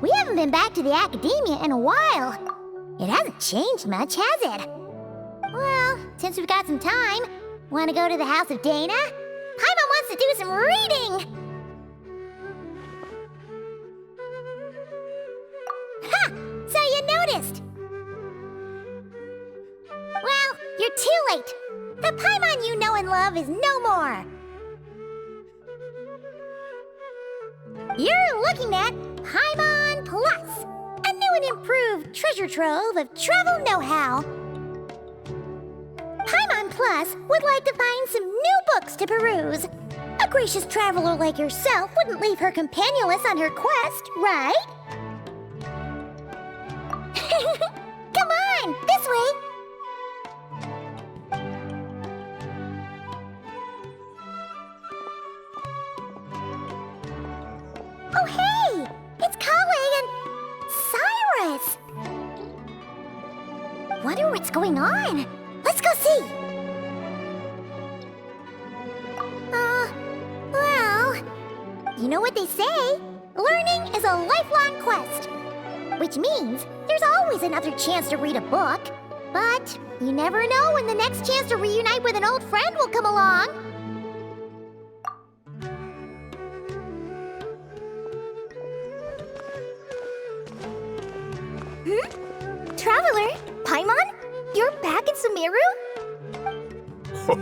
We haven't been back to the academia in a while. It hasn't changed much, has it? Well, since we've got some time, want to go to the house of Dana? Paimon wants to do some reading! Ha! So you noticed! Well, you're too late. The Paimon you know and love is no more. You're looking at Paimon Plus, a new and improved treasure trove of travel know-how. Paimon Plus would like to find some new books to peruse. A gracious traveler like yourself wouldn't leave her companionless on her quest, right? Come on, this way! Oh, hey! It's Collei and Cyrus! Wonder what's going on. Let's go see! Well... You know what they say? Learning is a lifelong quest. Which means there's always another chance to read a book. But you never know when the next chance to reunite with an old friend will come along. Traveler, Paimon? You're back in Sumeru?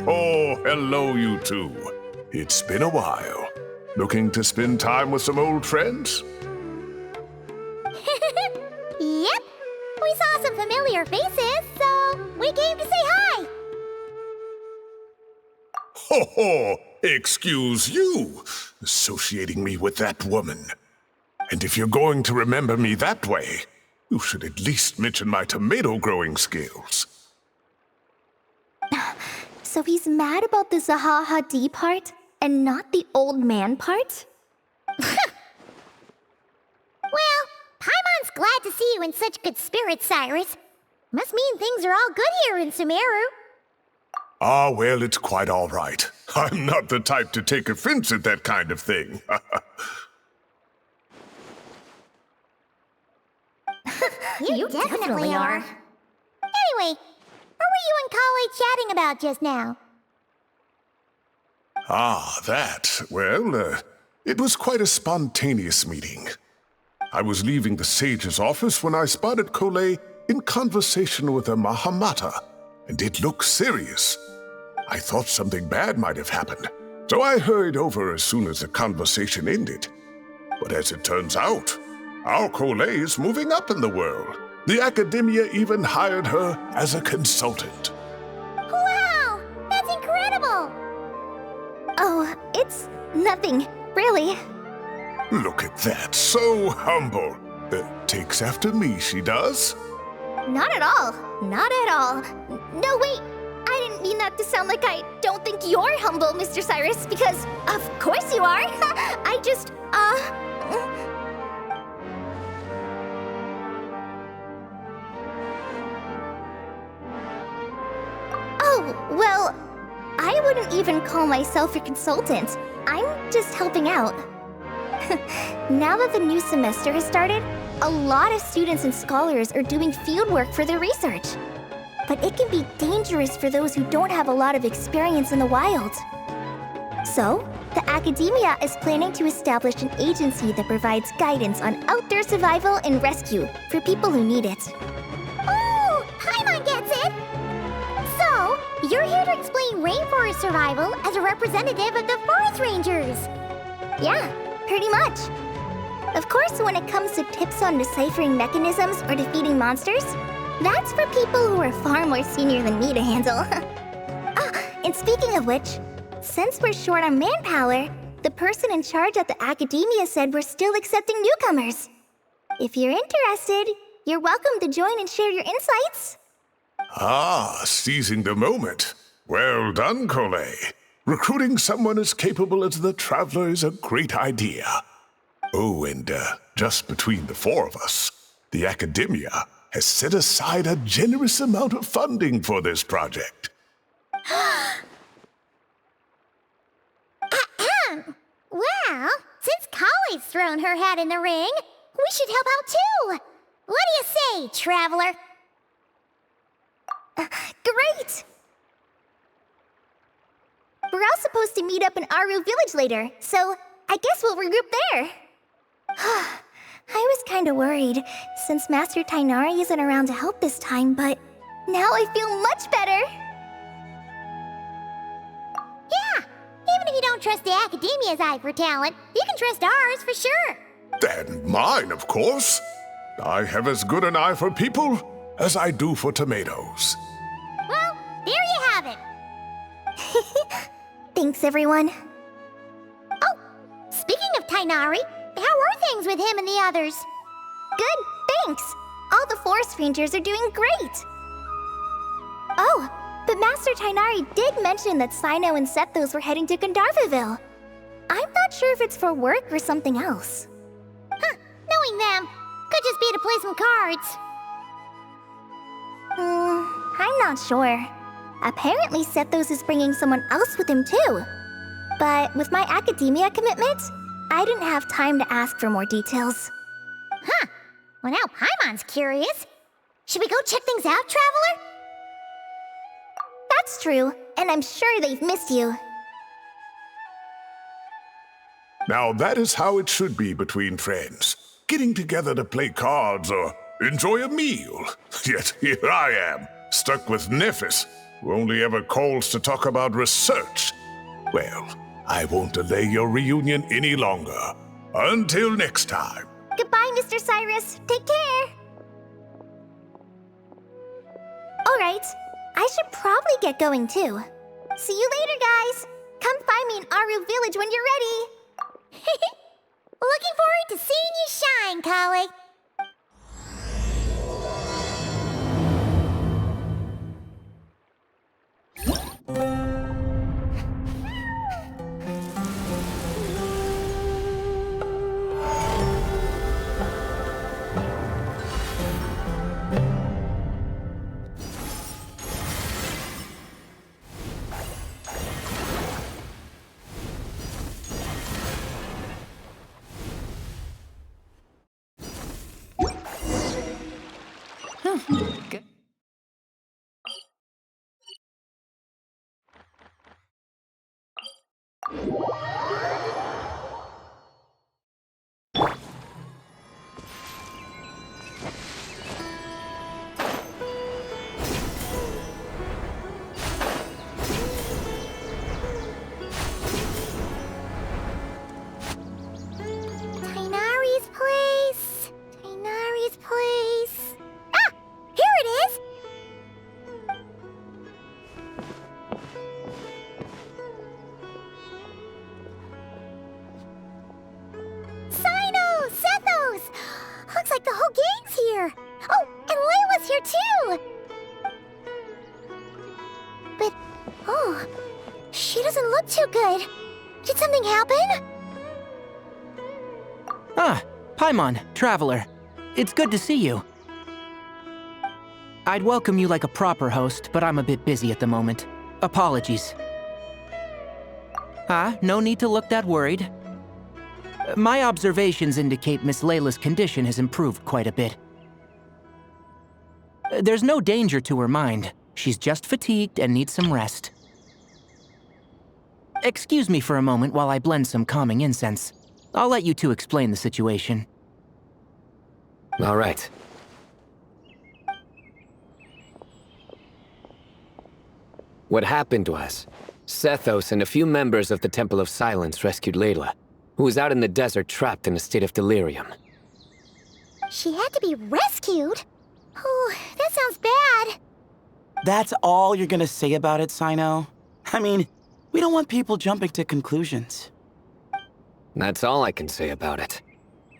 Oh, hello, you two. It's been a while. Looking to spend time with some old friends? Yep. We saw some familiar faces, so we came to say hi. Ho ho! Excuse you, associating me with that woman. And if you're going to remember me that way, you should at least mention my tomato-growing skills. So he's mad about the Zahahadi part, and not the old man part? Well, Paimon's glad to see you in such good spirits, Cyrus. Must mean things are all good here in Sumeru. Ah, well, it's quite all right. I'm not the type to take offense at that kind of thing. You definitely are. Anyway, what were you and Collei chatting about just now? Ah, that. Well, it was quite a spontaneous meeting. I was leaving the sage's office when I spotted Collei in conversation with a Mahamata, and it looked serious. I thought something bad might have happened, so I hurried over as soon as the conversation ended. But as it turns out, our Collei is moving up in the world. The academia even hired her as a consultant. Wow! That's incredible! Oh, it's nothing, really. Look at that, so humble. Takes after me, she does. Not at all. Not at all. No, wait. I didn't mean that to sound like I don't think you're humble, Mr. Cyrus, because of course you are. I just, Oh, well, I wouldn't even call myself a consultant. I'm just helping out. Now that the new semester has started, a lot of students and scholars are doing fieldwork for their research. But it can be dangerous for those who don't have a lot of experience in the wild. So, the academia is planning to establish an agency that provides guidance on outdoor survival and rescue for people who need it. Ooh, Paimon gets it! So, you're here to explain rainforest survival as a representative of the forest rangers. Yeah, pretty much. Of course, when it comes to tips on deciphering mechanisms or defeating monsters, that's for people who are far more senior than me to handle. And speaking of which, since we're short on manpower, the person in charge at the academia said we're still accepting newcomers. If you're interested, you're welcome to join and share your insights. Ah, seizing the moment. Well done, Collei. Recruiting someone as capable as the Traveler is a great idea. Oh, and just between the four of us, the academia has set aside a generous amount of funding for this project. Well, since Collei's thrown her hat in the ring, we should help out too! What do you say, traveler? Great! We're all supposed to meet up in Aru village later, so I guess we'll regroup there. I was kinda worried, since Master Tighnari isn't around to help this time, but now I feel much better! Yeah! Even if you don't trust the Academia's eye for talent, you can trust ours for sure! And mine, of course. I have as good an eye for people as I do for tomatoes. Well, there you have it! Thanks, everyone. Oh, speaking of Tighnari, how are things with him and the others? Good, thanks! All the forest rangers are doing great! Oh, but Master Tighnari did mention that Cyno and Sethos were heading to Gandharvaville. I'm not sure if it's for work or something else. Huh, knowing them, could just be to play some cards. I'm not sure. Apparently Sethos is bringing someone else with him too. But with my academia commitment, I didn't have time to ask for more details. Huh, well now Paimon's curious. Should we go check things out, traveler? That's true, and I'm sure they've missed you. Now that is how it should be between friends. Getting together to play cards or enjoy a meal. Yet here I am, stuck with Nephis, who only ever calls to talk about research. Well, I won't delay your reunion any longer. Until next time. Goodbye, Mr. Cyrus. Take care. Alright, I should probably get going too. See you later, guys. Come find me in Aru Village when you're ready. Looking forward to seeing you shine, collei. Good. Tighnari's place. Tighnari's place. Ah! Here it is! Cyno! Sethos! Looks like the whole gang's here. Oh, and Layla's here too! But, oh, she doesn't look too good. Did something happen? Ah, Paimon, traveler. It's good to see you. I'd welcome you like a proper host, but I'm a bit busy at the moment. Apologies. Ah, no need to look that worried. My observations indicate Miss Layla's condition has improved quite a bit. There's no danger to her mind. She's just fatigued and needs some rest. Excuse me for a moment while I blend some calming incense. I'll let you two explain the situation. All right. What happened was, Sethos and a few members of the Temple of Silence rescued Layla, who was out in the desert trapped in a state of delirium. She had to be rescued? Oh, that sounds bad. That's all you're gonna say about it, Cyno? I mean, we don't want people jumping to conclusions. That's all I can say about it.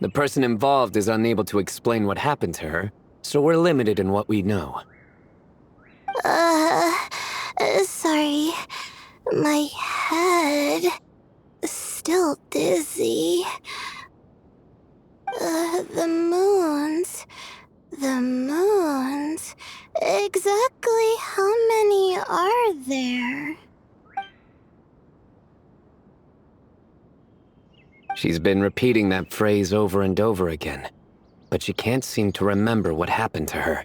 The person involved is unable to explain what happened to her, so we're limited in what we know. Sorry. My head... still dizzy. The moons... Exactly how many are there? She's been repeating that phrase over and over again. but she can't seem to remember what happened to her.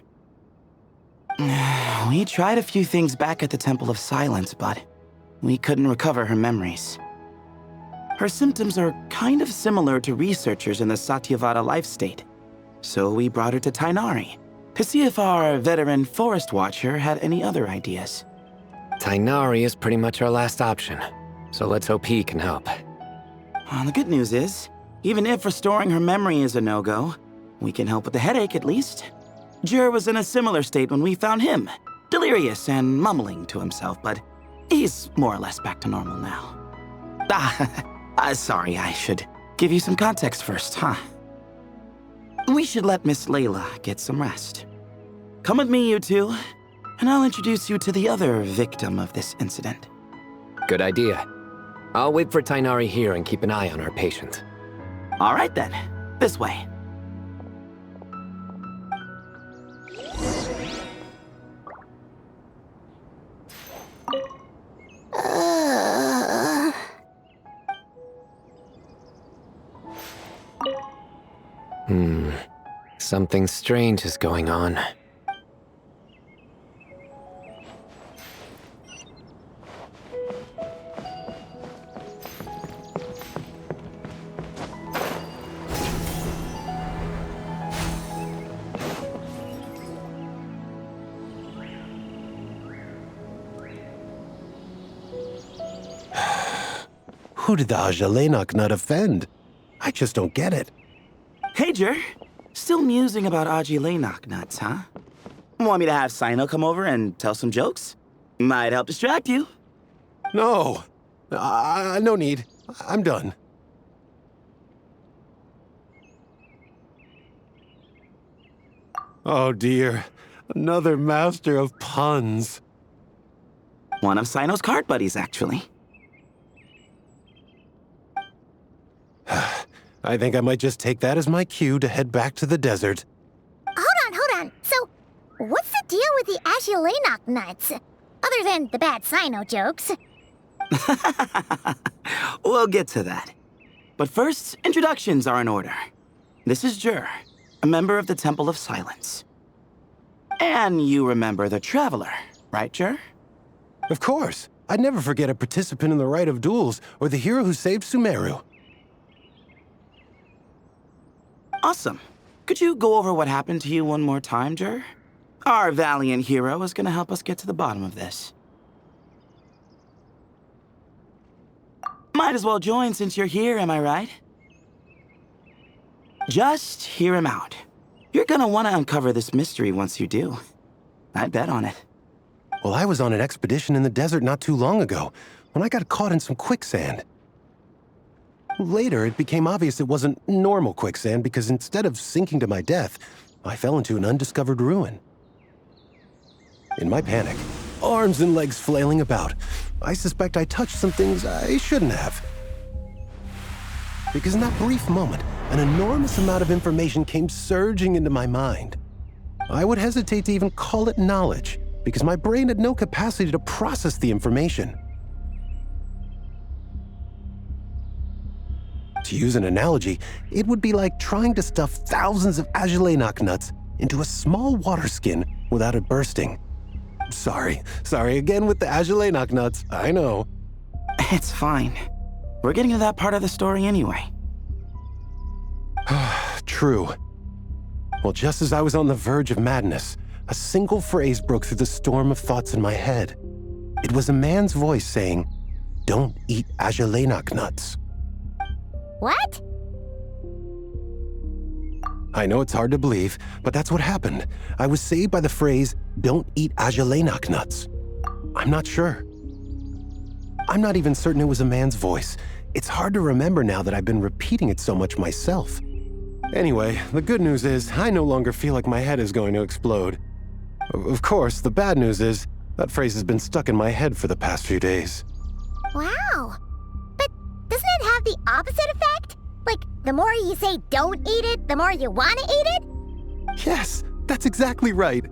We tried a few things back at the Temple of Silence, but we couldn't recover her memories. Her symptoms are kind of similar to researchers in the Satyavada life state, so we brought her to Tighnari to see if our veteran forest watcher had any other ideas. Tighnari is pretty much our last option, so let's hope he can help. The good news is, even if restoring her memory is a no-go, we can help with the headache at least. Jur was in a similar state when we found him, delirious and mumbling to himself, but he's more or less back to normal now. Sorry, I should give you some context first, huh? We should let Miss Layla get some rest. Come with me, you two, and I'll introduce you to the other victim of this incident. Good idea. I'll wait for Tighnari here and keep an eye on our patient. All right then, this way. Something strange is going on. Who did the alhaitham offend? I just don't get it. Hey, Jur. Still musing about alhaitham nuts, huh? Want me to have Cyno come over and tell some jokes? Might help distract you. No. No need. I'm done. Oh dear. Another master of puns. One of Cyno's card buddies, actually. I think I might just take that as my cue to head back to the desert. Hold on. So, what's the deal with the alhaitham nuts? Other than the bad cyno jokes. We'll get to that. But first, introductions are in order. This is Jur, a member of the Temple of Silence. And you remember the Traveler, right, Jur? Of course. I'd never forget a participant in the Rite of Duels or the hero who saved Sumeru. Awesome. Could you go over what happened to you one more time, Jur? Our valiant hero is gonna help us get to the bottom of this. Might as well join since you're here, am I right? Just hear him out. You're gonna want to uncover this mystery once you do. I bet on it. Well, I was on an expedition in the desert not too long ago, when I got caught in some quicksand. Later, it became obvious it wasn't normal quicksand because instead of sinking to my death, I fell into an undiscovered ruin. In my panic, arms and legs flailing about, I suspect I touched some things I shouldn't have. Because in that brief moment, an enormous amount of information came surging into my mind. I would hesitate to even call it knowledge, because my brain had no capacity to process the information. To use an analogy, it would be like trying to stuff thousands of alhaitham nuts into a small water skin without it bursting. Sorry again with the alhaitham nuts, I know. It's fine. We're getting to that part of the story anyway. True. Well, just as I was on the verge of madness, a single phrase broke through the storm of thoughts in my head. It was a man's voice saying, "Don't eat alhaitham nuts." What? I know it's hard to believe, but that's what happened. I was saved by the phrase, "Don't eat alhaitham nuts." I'm not sure. I'm not even certain it was a man's voice. It's hard to remember now that I've been repeating it so much myself. Anyway, the good news is I no longer feel like my head is going to explode. Of course, the bad news is that phrase has been stuck in my head for the past few days. Wow. But doesn't it have the opposite effect? Like, the more you say don't eat it, the more you want to eat it? Yes, that's exactly right.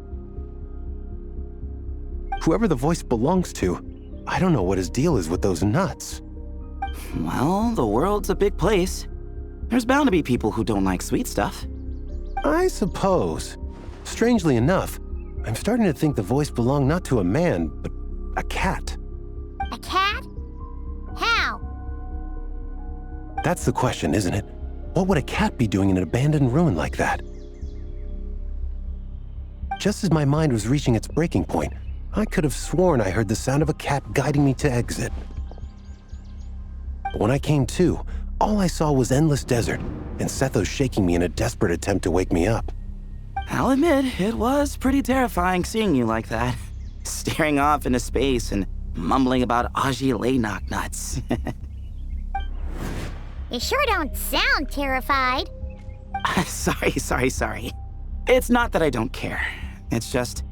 Whoever the voice belongs to, I don't know what his deal is with those nuts. Well, the world's a big place. There's bound to be people who don't like sweet stuff. I suppose. Strangely enough, I'm starting to think the voice belonged not to a man, but a cat. A cat? How? That's the question, isn't it? What would a cat be doing in an abandoned ruin like that? Just as my mind was reaching its breaking point, I could have sworn I heard the sound of a cat guiding me to exit. But when I came to, all I saw was endless desert, and Sethos shaking me in a desperate attempt to wake me up. I'll admit, it was pretty terrifying seeing you like that. Staring off into space and mumbling about alhaitham nuts. You sure don't sound terrified. Sorry. It's not that I don't care. It's just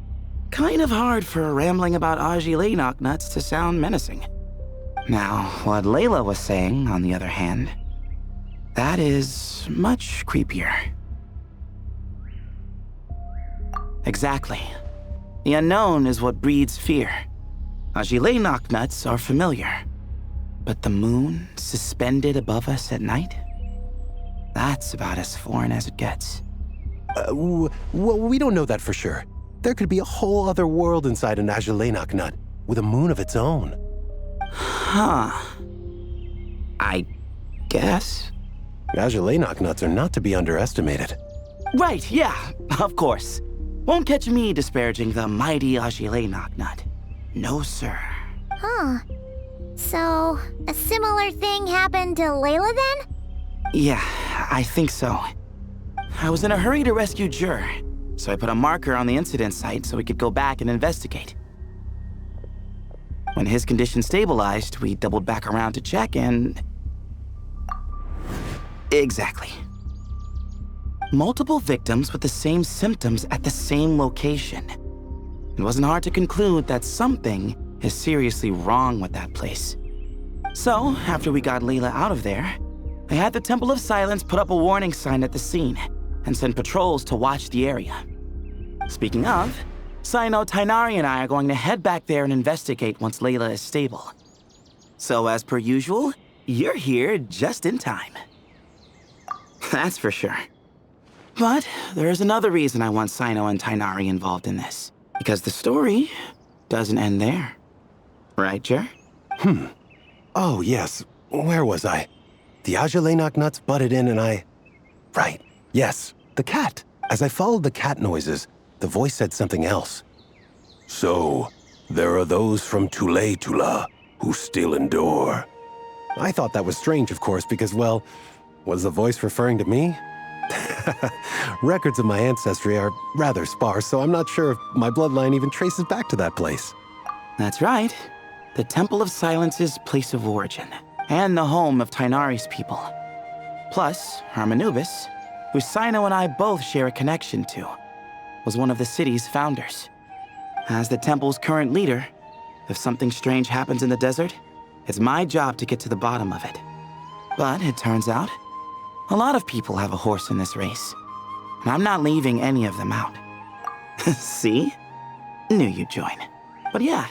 kind of hard for rambling about alhaitham nuts to sound menacing. Now, what Layla was saying, on the other hand, that is much creepier. Exactly. The unknown is what breeds fear. alhaitham nuts are familiar. But the moon suspended above us at night? That's about as foreign as it gets. Well, we don't know that for sure. There could be a whole other world inside an alhaitham nut, with a moon of its own. Huh. I guess. Alhaitham nuts are not to be underestimated. Right, yeah, of course. Won't catch me disparaging the mighty alhaitham nut. No, sir. Huh. So, a similar thing happened to Layla then? Yeah, I think so. I was in a hurry to rescue Jur, so I put a marker on the incident site so we could go back and investigate. When his condition stabilized, we doubled back around to check and... Exactly. Multiple victims with the same symptoms at the same location. It wasn't hard to conclude that something is seriously wrong with that place. So, after we got Layla out of there, I had the Temple of Silence put up a warning sign at the scene and send patrols to watch the area. Speaking of, Cyno, Tighnari, and I are going to head back there and investigate once Layla is stable. So, as per usual, you're here just in time. That's for sure. But there's another reason I want Cyno and Tighnari involved in this. Because the story doesn't end there. Right, Jer? Oh, yes. Where was I? The alhaitham nuts butted in and I... Right. Yes, the cat. As I followed the cat noises, the voice said something else. So, there are those from Tula who still endure. I thought that was strange, of course, because, well, was the voice referring to me? Records of my ancestry are rather sparse, so I'm not sure if my bloodline even traces back to that place. That's right. The Temple of Silence's place of origin, and the home of Tighnari's people. Plus, Ibis, who Cyno and I both share a connection to, was one of the city's founders. As the temple's current leader, if something strange happens in the desert, it's my job to get to the bottom of it. But it turns out, a lot of people have a horse in this race, and I'm not leaving any of them out. See? Knew you'd join. But yeah,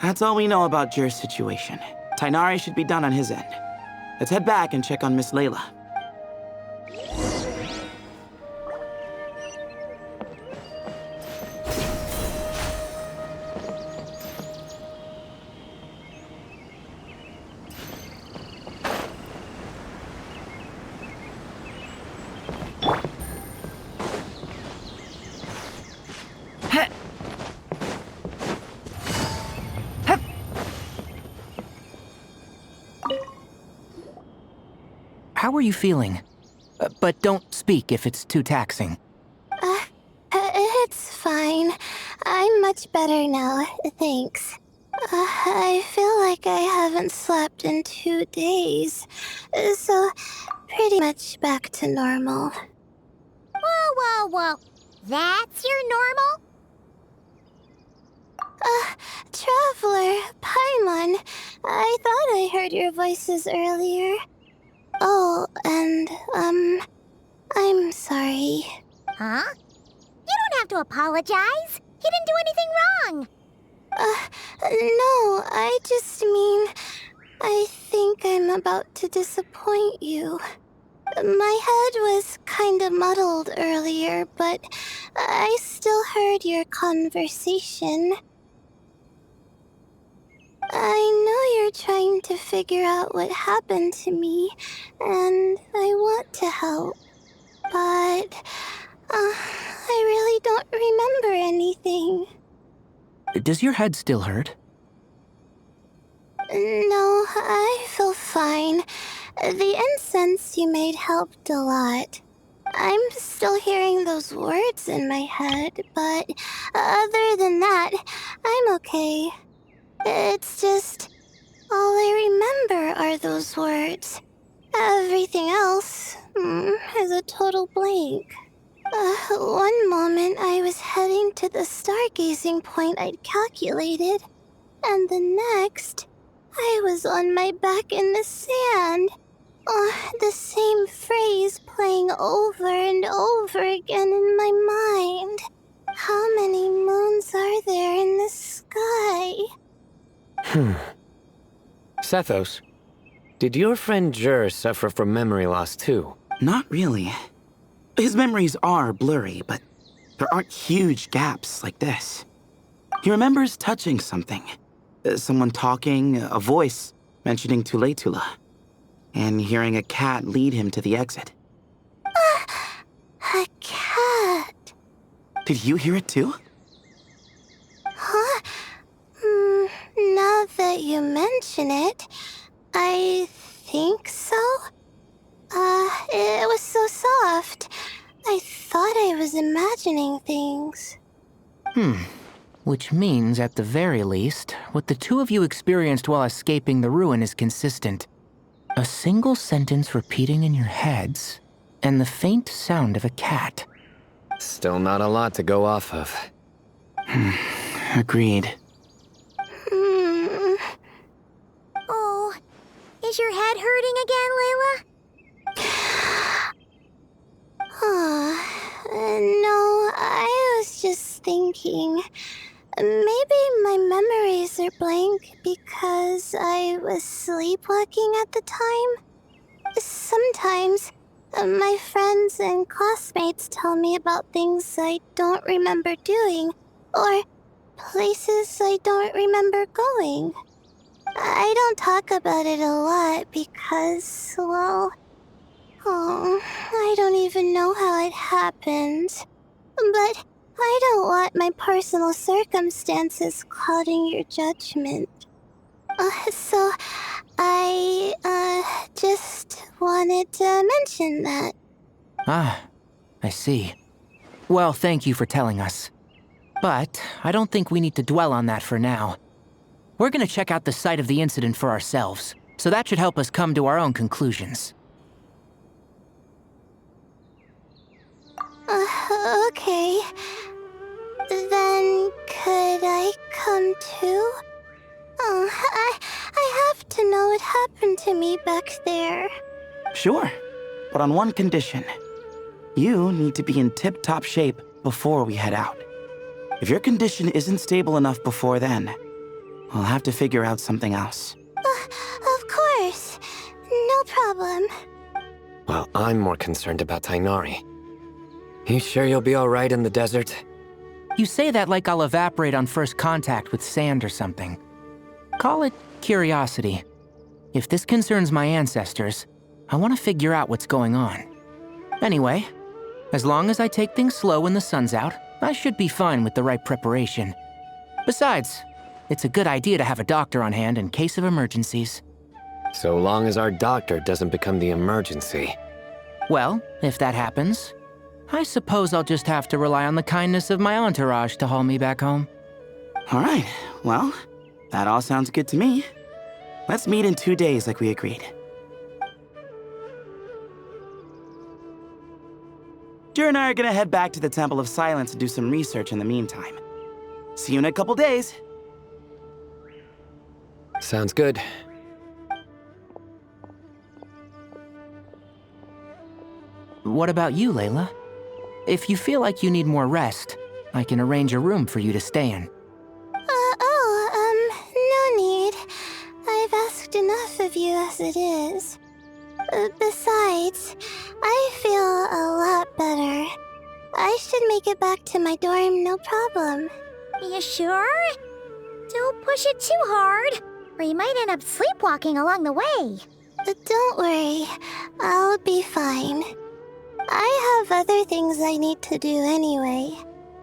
that's all we know about Jur's situation. Tighnari should be done on his end. Let's head back and check on Miss Layla. How are you feeling? But don't speak if it's too taxing. It's fine. I'm much better now, thanks. I feel like I haven't slept in 2 days, so pretty much back to normal. Whoa. That's your normal? Traveler, Paimon, I thought I heard your voices earlier. Oh, and, I'm sorry. Huh? You don't have to apologize. He didn't do anything wrong. No, I just mean, I think I'm about to disappoint you. My head was kinda muddled earlier, but I still heard your conversation. I know you're trying to figure out what happened to me, and I want to help. But, I really don't remember anything. Does your head still hurt? No, I feel fine. The incense you made helped a lot. I'm still hearing those words in my head, but other than that, I'm okay. It's just, all I remember are those words. Everything else is a total blank. One moment I was heading to the stargazing point I'd calculated, and the next, I was on my back in the sand. The same phrase playing over and over again in my mind. How many moons are there in the sky? Sethos, did your friend Jur suffer from memory loss too? Not really. His memories are blurry, but there aren't huge gaps like this. He remembers touching something. Someone talking, a voice mentioning Tuletula, and hearing a cat lead him to the exit. A cat. Did you hear it too? Huh? Now that you mention it, I think so. It was so soft. I thought I was imagining things. Which means, at the very least, what the two of you experienced while escaping the ruin is consistent. A single sentence repeating in your heads, and the faint sound of a cat. Still not a lot to go off of. Agreed. Oh, is your head hurting again, Layla? No, I was just thinking. Maybe my memories are blank because I was sleepwalking at the time. Sometimes, my friends and classmates tell me about things I don't remember doing, or places I don't remember going. I don't talk about it a lot because, well, I don't even know how it happened. But I don't want my personal circumstances clouding your judgment. So I, just wanted to mention that. Ah, I see. Well, thank you for telling us. But I don't think we need to dwell on that for now. We're gonna check out the site of the incident for ourselves, so that should help us come to our own conclusions. Okay. Then could I come too? I have to know what happened to me back there. Sure, but on one condition. You need to be in tip-top shape before we head out. If your condition isn't stable enough before then, I'll have to figure out something else. Of course. No problem. Well, I'm more concerned about Tighnari. You sure you'll be alright in the desert? You say that like I'll evaporate on first contact with sand or something. Call it curiosity. If this concerns my ancestors, I want to figure out what's going on. Anyway, as long as I take things slow when the sun's out, I should be fine with the right preparation. Besides, it's a good idea to have a doctor on hand in case of emergencies. So long as our doctor doesn't become the emergency. Well, if that happens, I suppose I'll just have to rely on the kindness of my entourage to haul me back home. All right, well, that all sounds good to me. Let's meet in 2 days like we agreed. Jer and I are gonna head back to the Temple of Silence to do some research in the meantime. See you in a couple days. Sounds good. What about you, Layla? If you feel like you need more rest, I can arrange a room for you to stay in. No need. I've asked enough of you as it is. Besides, I should make it back to my dorm, no problem. You sure? Don't push it too hard, or you might end up sleepwalking along the way. Don't worry, I'll be fine. I have other things I need to do anyway.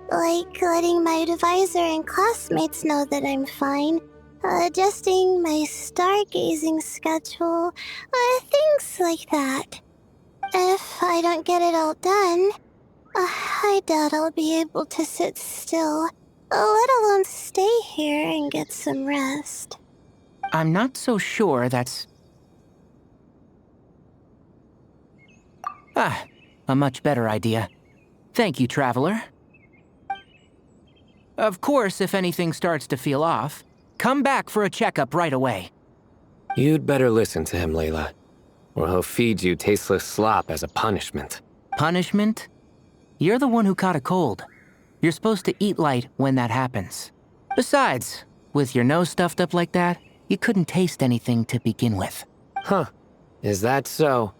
Like letting my advisor and classmates know that I'm fine, adjusting my stargazing schedule, things like that. If I don't get it all done, I doubt I'll be able to sit still, let alone stay here and get some rest. I'm not so sure that's... a much better idea. Thank you, Traveler. Of course, if anything starts to feel off, come back for a checkup right away. You'd better listen to him, Layla, or he'll feed you tasteless slop as a punishment. Punishment? You're the one who caught a cold. You're supposed to eat light when that happens. Besides, with your nose stuffed up like that, you couldn't taste anything to begin with. Huh. Is that so?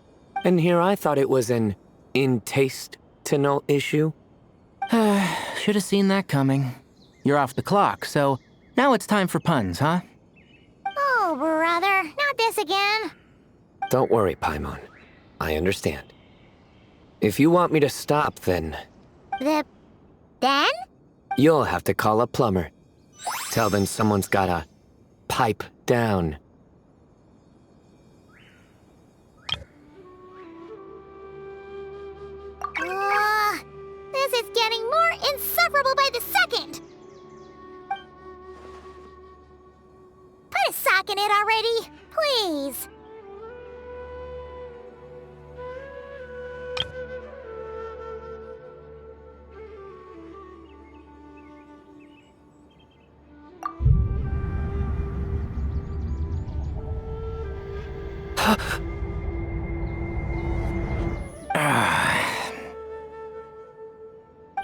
And here I thought it was an in-taste-to-know issue. Should have seen that coming. You're off the clock, so now it's time for puns, huh? Oh, brother, not this again. Don't worry, Paimon. I understand. If you want me to stop, then Then? you'll have to call a plumber. Tell them someone's gotta pipe down. This is getting more insufferable by the second. Put a sock in it already, please.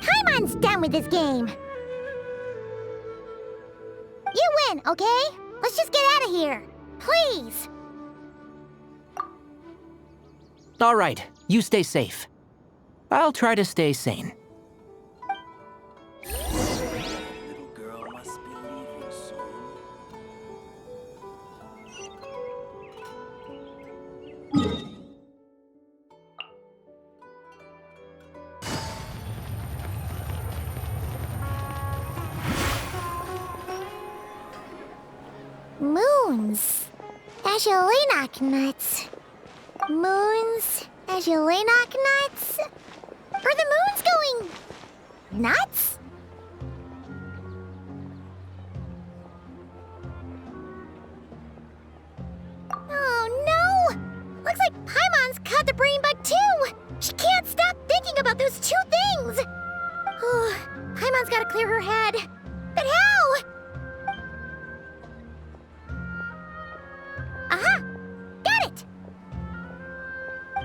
Paimon's done with this game. You win, okay? Let's just get out of here. Please. All right, you stay safe. I'll try to stay sane. Little girl must be leaving soon. Moons. Azulenok nuts. Moons. Azulenok nuts. Are the moons going nuts? Oh no! Looks like Paimon's caught the brain bug too! She can't stop thinking about those two things! Oh, Paimon's gotta clear her head. But how? Aha! Got it!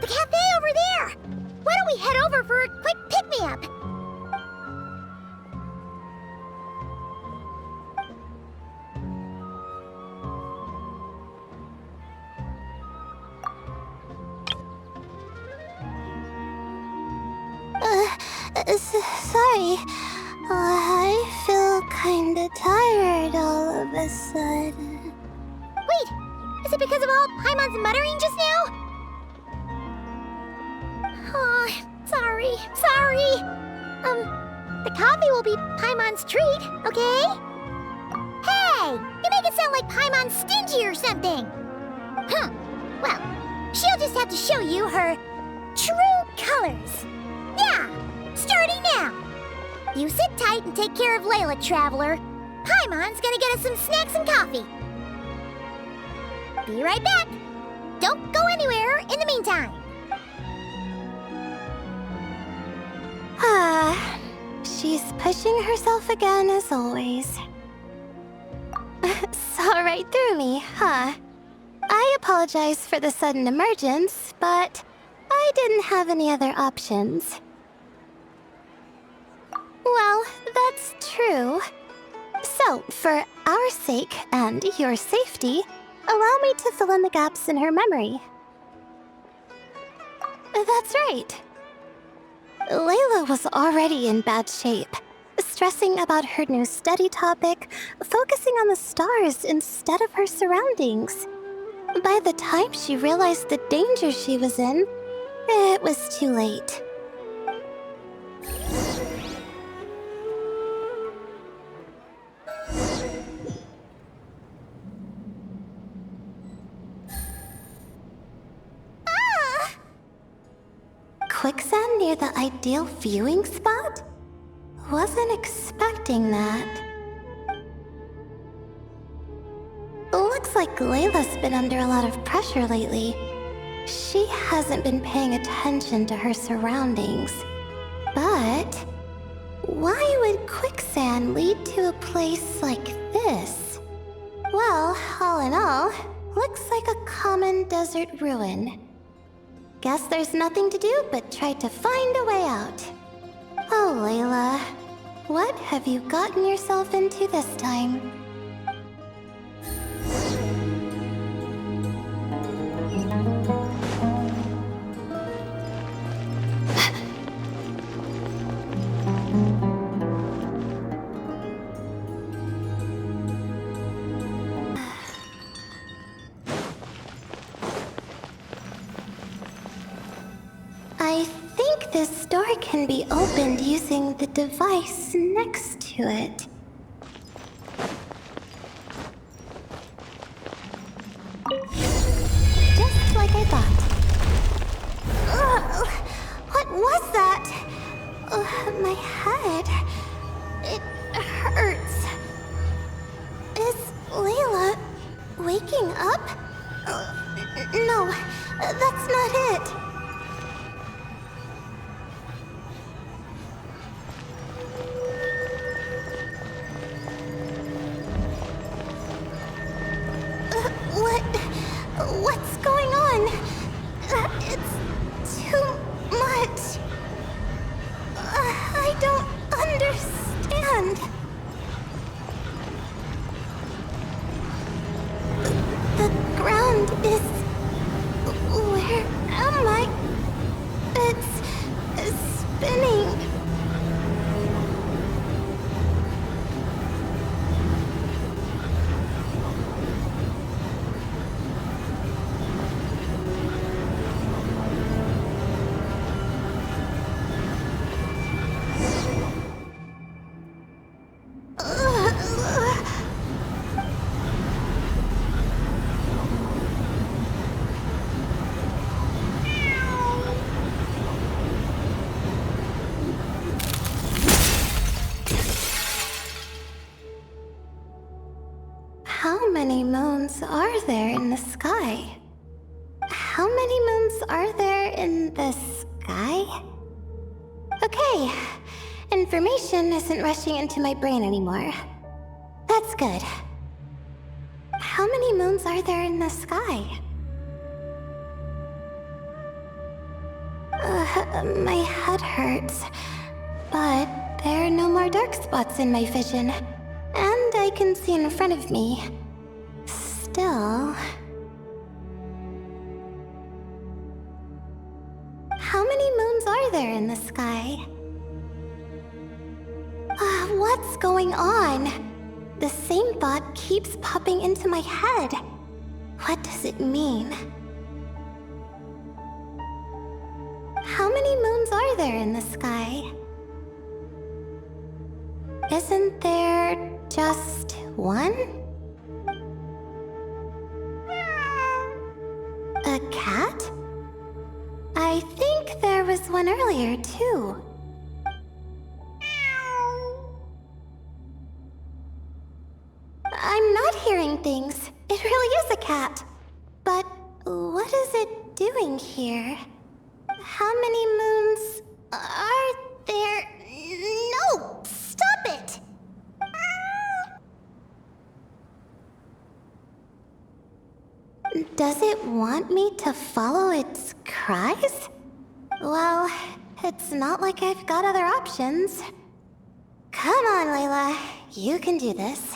The cafe over there! Why don't we head over for a quick pick-me-up? Sorry. I feel kinda tired all of a sudden. Wait! Is it because of all Paimon's muttering just now? Oh, sorry. The coffee will be Paimon's treat, okay? Hey! You make it sound like Paimon's stingy or something! Huh. Well, she'll just have to show you her true colors. Yeah! Starting now! You sit tight and take care of Layla, Traveler. Paimon's gonna get us some snacks and coffee. Be right back. Don't go anywhere in the meantime. She's pushing herself again as always. Saw right through me, huh? I apologize for the sudden emergence, but I didn't have any other options. Well, that's true. So, for our sake and your safety, allow me to fill in the gaps in her memory. That's right. Layla was already in bad shape, stressing about her new study topic, focusing on the stars instead of her surroundings. By the time she realized the danger she was in, it was too late. Quicksand near the ideal viewing spot? Wasn't expecting that. Looks like Layla's been under a lot of pressure lately. She hasn't been paying attention to her surroundings. But why would quicksand lead to a place like this? Well, all in all, looks like a common desert ruin. Guess there's nothing to do but try to find a way out. Oh, Layla, what have you gotten yourself into this time? I think this door can be opened using the device next to it. Just like I thought. Ugh, what was that? My head. It hurts. Is Layla waking up? No, that's not it. What's going on? It's too much. I don't understand. The ground is... Where am I? It's spinning. How many moons are there in the sky? How many moons are there in the sky? Okay, information isn't rushing into my brain anymore. That's good. How many moons are there in the sky? My head hurts, but there are no more dark spots in my vision. And I can see in front of me. Still... How many moons are there in the sky? What's going on? The same thought keeps popping into my head. What does it mean? How many moons are there in the sky? Isn't there just one? A cat? I think there was one earlier, too. I'm not hearing things. It really is a cat. But what is it doing here? How many moons are there? No! Stop it! Does it want me to follow its cries? Well, it's not like I've got other options. Come on, Layla. You can do this.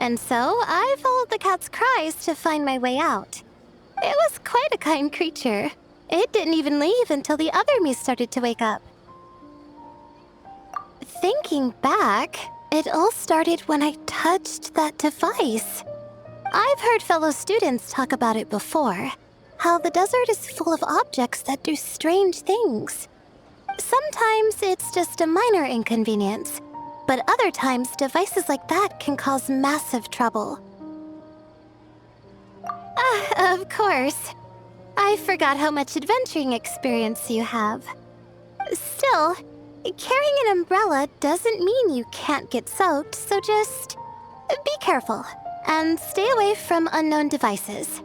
And so I followed the cat's cries to find my way out. It was quite a kind creature. It didn't even leave until the other me started to wake up. Thinking back, it all started when I touched that device. I've heard fellow students talk about it before, how the desert is full of objects that do strange things. Sometimes it's just a minor inconvenience, but other times devices like that can cause massive trouble. Of course. I forgot how much adventuring experience you have. Still, carrying an umbrella doesn't mean you can't get soaked, so just be careful and stay away from unknown devices.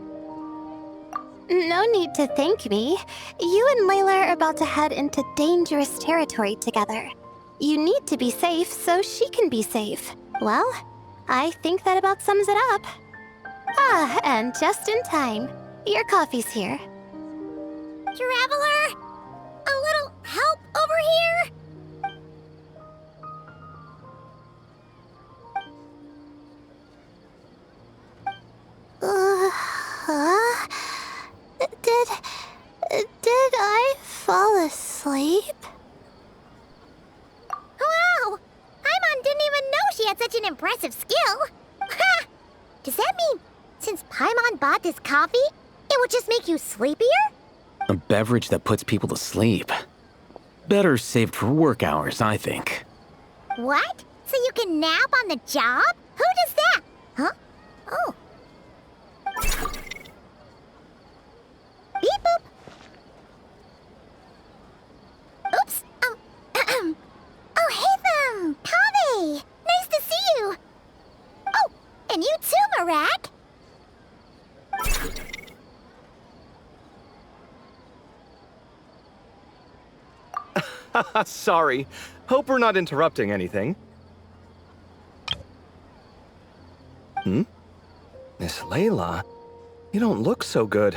No need to thank me. You and Layla are about to head into dangerous territory together. You need to be safe so she can be safe. Well, I think that about sums it up. And just in time. Your coffee's here. Traveler? A little help over here? Did I fall asleep? Wow! Paimon didn't even know she had such an impressive skill. Ha! Does that mean since Paimon bought this coffee, it would just make you sleepier? A beverage that puts people to sleep. Better saved for work hours, I think. What? So you can nap on the job? Who does that? Huh? Oh. Beep boop. Oops. Alhaitham! Kaveh! Nice to see you! Oh, and you too, Marak! Sorry. Hope we're not interrupting anything. Miss Layla? You don't look so good.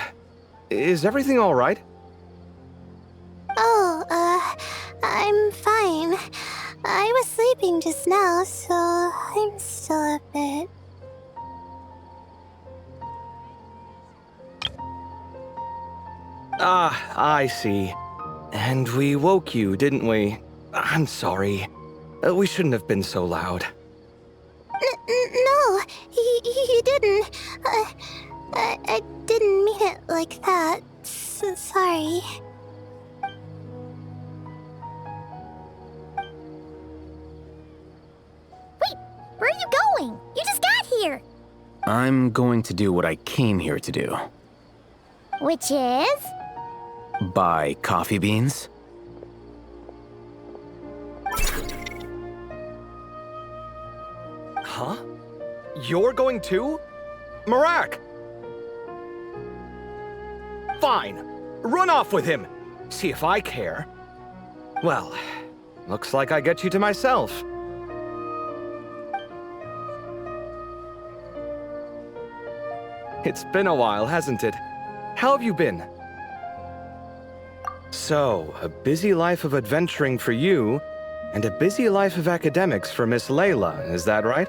Is everything all right? Oh, I'm fine. I was sleeping just now, so I'm still a bit... Ah, I see. And we woke you, didn't we? I'm sorry. We shouldn't have been so loud. No, you didn't. I didn't mean it like that. Sorry. Wait, where are you going? You just got here. I'm going to do what I came here to do. Which is? Buy coffee beans. Huh? You're going too? Marak! Fine. Run off with him. See if I care. Well, looks like I get you to myself. It's been a while, hasn't it? How have you been? So, a busy life of adventuring for you, and a busy life of academics for Miss Layla, is that right?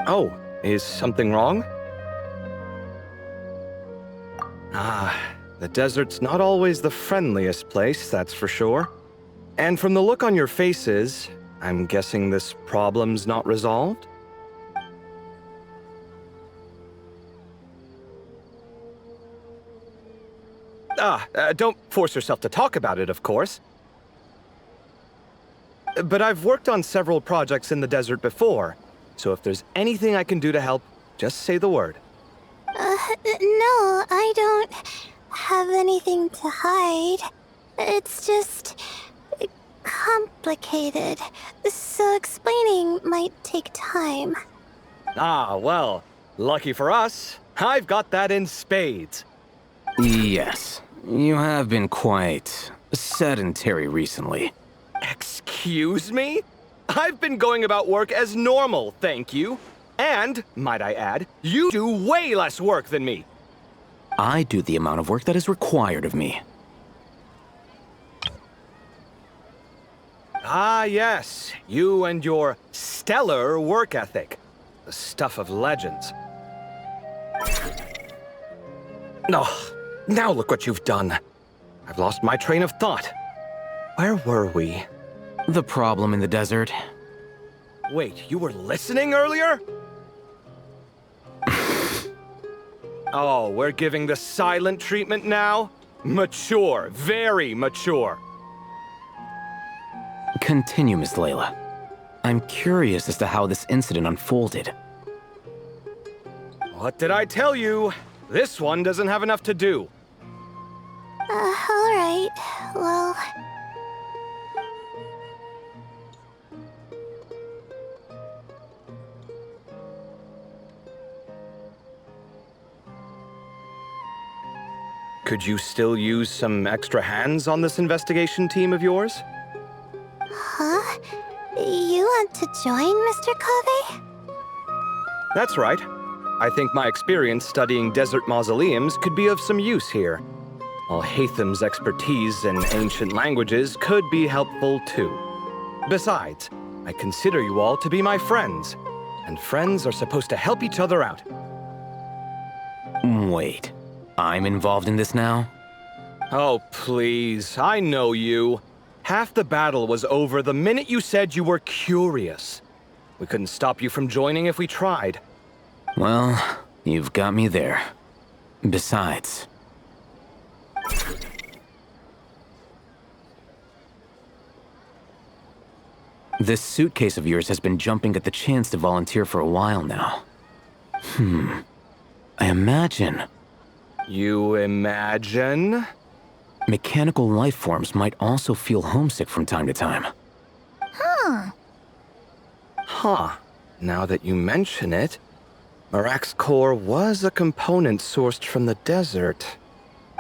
Oh, is something wrong? Ah, the desert's not always the friendliest place, that's for sure. And from the look on your faces, I'm guessing this problem's not resolved? Don't force yourself to talk about it, of course. But I've worked on several projects in the desert before, so if there's anything I can do to help, just say the word. No, I don't have anything to hide. It's just complicated, so explaining might take time. Ah, well, lucky for us, I've got that in spades. Yes, you have been quite sedentary recently. Excuse me? I've been going about work as normal, thank you. And, might I add, you do way less work than me. I do the amount of work that is required of me. Ah, yes. You and your stellar work ethic. The stuff of legends. Oh, now look what you've done. I've lost my train of thought. Where were we? The problem in the desert. Wait, you were listening earlier? Oh, we're giving the silent treatment now? Mature, very mature. Continue, Miss Layla. I'm curious as to how this incident unfolded. What did I tell you? This one doesn't have enough to do. Alright. Well... Could you still use some extra hands on this investigation team of yours? Huh? You want to join, Mr. Kaveh? That's right. I think my experience studying desert mausoleums could be of some use here. Alhaitham's expertise in ancient languages could be helpful too. Besides, I consider you all to be my friends, and friends are supposed to help each other out. Wait, I'm involved in this now? Oh, please, I know you. Half the battle was over the minute you said you were curious. We couldn't stop you from joining if we tried. Well, you've got me there. Besides... This suitcase of yours has been jumping at the chance to volunteer for a while now. I imagine... You imagine? Mechanical life forms might also feel homesick from time to time. Huh. Now that you mention it, Marak's core was a component sourced from the desert.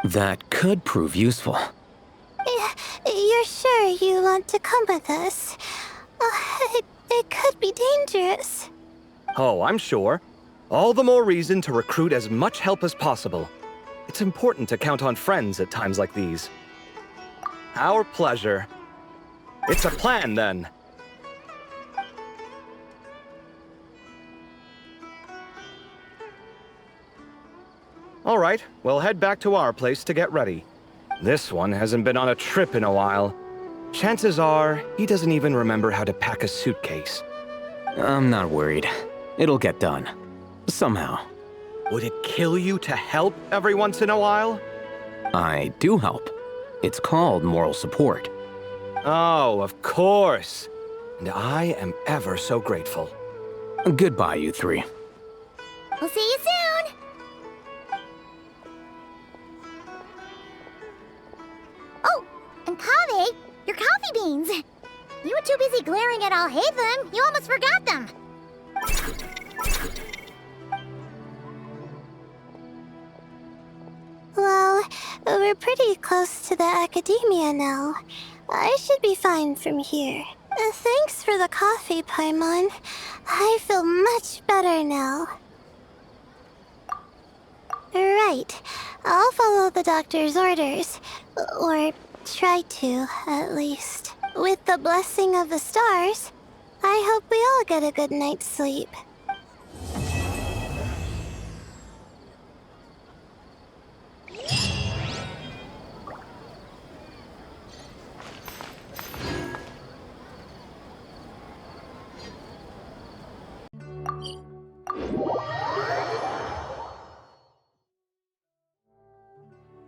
That could prove useful. You're sure you want to come with us? It could be dangerous. Oh, I'm sure. All the more reason to recruit as much help as possible. It's important to count on friends at times like these. Our pleasure. It's a plan, then. All right, we'll head back to our place to get ready. This one hasn't been on a trip in a while. Chances are, he doesn't even remember how to pack a suitcase. I'm not worried. It'll get done. Somehow. Would it kill you to help every once in a while? I do help. It's called moral support. Oh, of course. And I am ever so grateful. Goodbye, you three. We'll see you soon! Oh, and Kaveh, your coffee beans! You were too busy glaring at alhaitham, you almost forgot them! Well, we're pretty close to the academia now. I should be fine from here. Thanks for the coffee, Paimon. I feel much better now. Right. I'll follow the doctor's orders. Or try to, at least. With the blessing of the stars, I hope we all get a good night's sleep.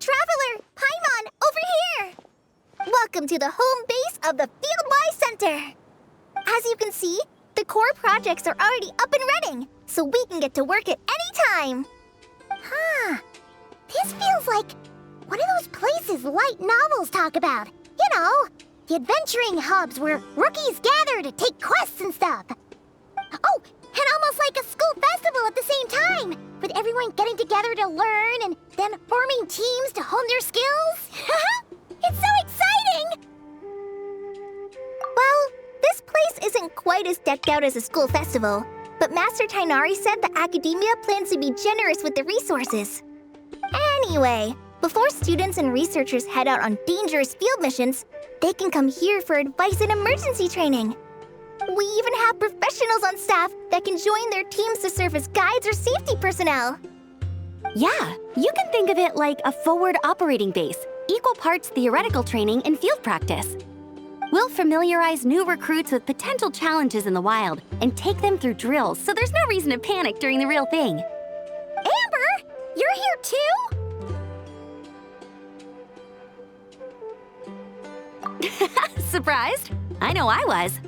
Traveler, Paimon, over here! Welcome to the home base of the Fieldwise Center! As you can see, the core projects are already up and running, so we can get to work at any time! Huh. This feels like one of those places light novels talk about. You know, the adventuring hubs where rookies gather to take quests and stuff. Oh, and almost like a school festival at the same time, with everyone getting together to learn and then forming teams to hone their skills. It's so exciting! Well, this place isn't quite as decked out as a school festival, but Master Tighnari said the academia plans to be generous with the resources. Anyway, Before students and researchers head out on dangerous field missions, they can come here for advice and emergency training. We even have professionals on staff that can join their teams to serve as guides or safety personnel. Yeah, you can think of it like a forward operating base, equal parts theoretical training and field practice. We'll familiarize new recruits with potential challenges in the wild and take them through drills so there's no reason to panic during the real thing. Amber, you're here too? Surprised? I know I was.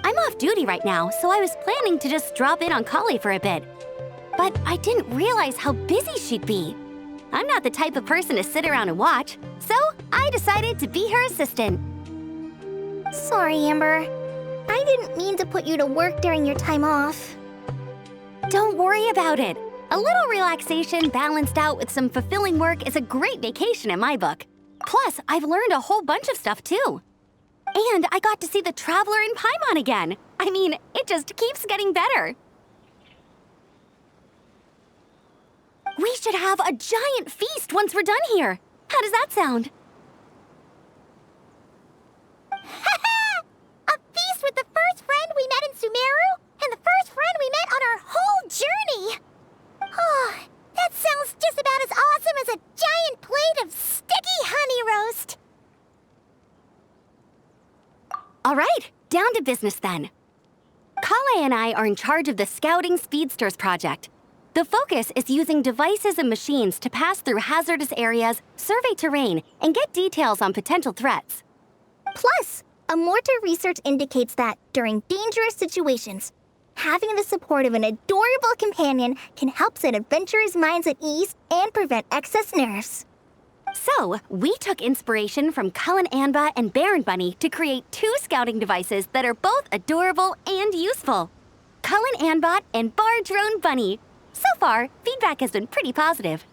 I'm off duty right now, so I was planning to just drop in on Collei for a bit. But I didn't realize how busy she'd be. I'm not the type of person to sit around and watch, so I decided to be her assistant. Sorry, Amber. I didn't mean to put you to work during your time off. Don't worry about it. A little relaxation balanced out with some fulfilling work is a great vacation in my book. Plus, I've learned a whole bunch of stuff too. And I got to see the Traveler in Paimon again. I mean, it just keeps getting better. We should have a giant feast once we're done here. How does that sound? A feast with the first friend we met in Sumeru and the first friend we met on our whole journey. Oh, that sounds just about as awesome as a giant plate of sticky honey roast. All right, down to business then. Collei and I are in charge of the Scouting Speedsters project. The focus is using devices and machines to pass through hazardous areas, survey terrain, and get details on potential threats. Plus, a mortar research indicates that during dangerous situations, having the support of an adorable companion can help set adventurers' minds at ease and prevent excess nerves. So, we took inspiration from Cullen Anba and Baron Bunny to create 2 scouting devices that are both adorable and useful. Cullen Anbot and Bar Drone Bunny. So far, feedback has been pretty positive.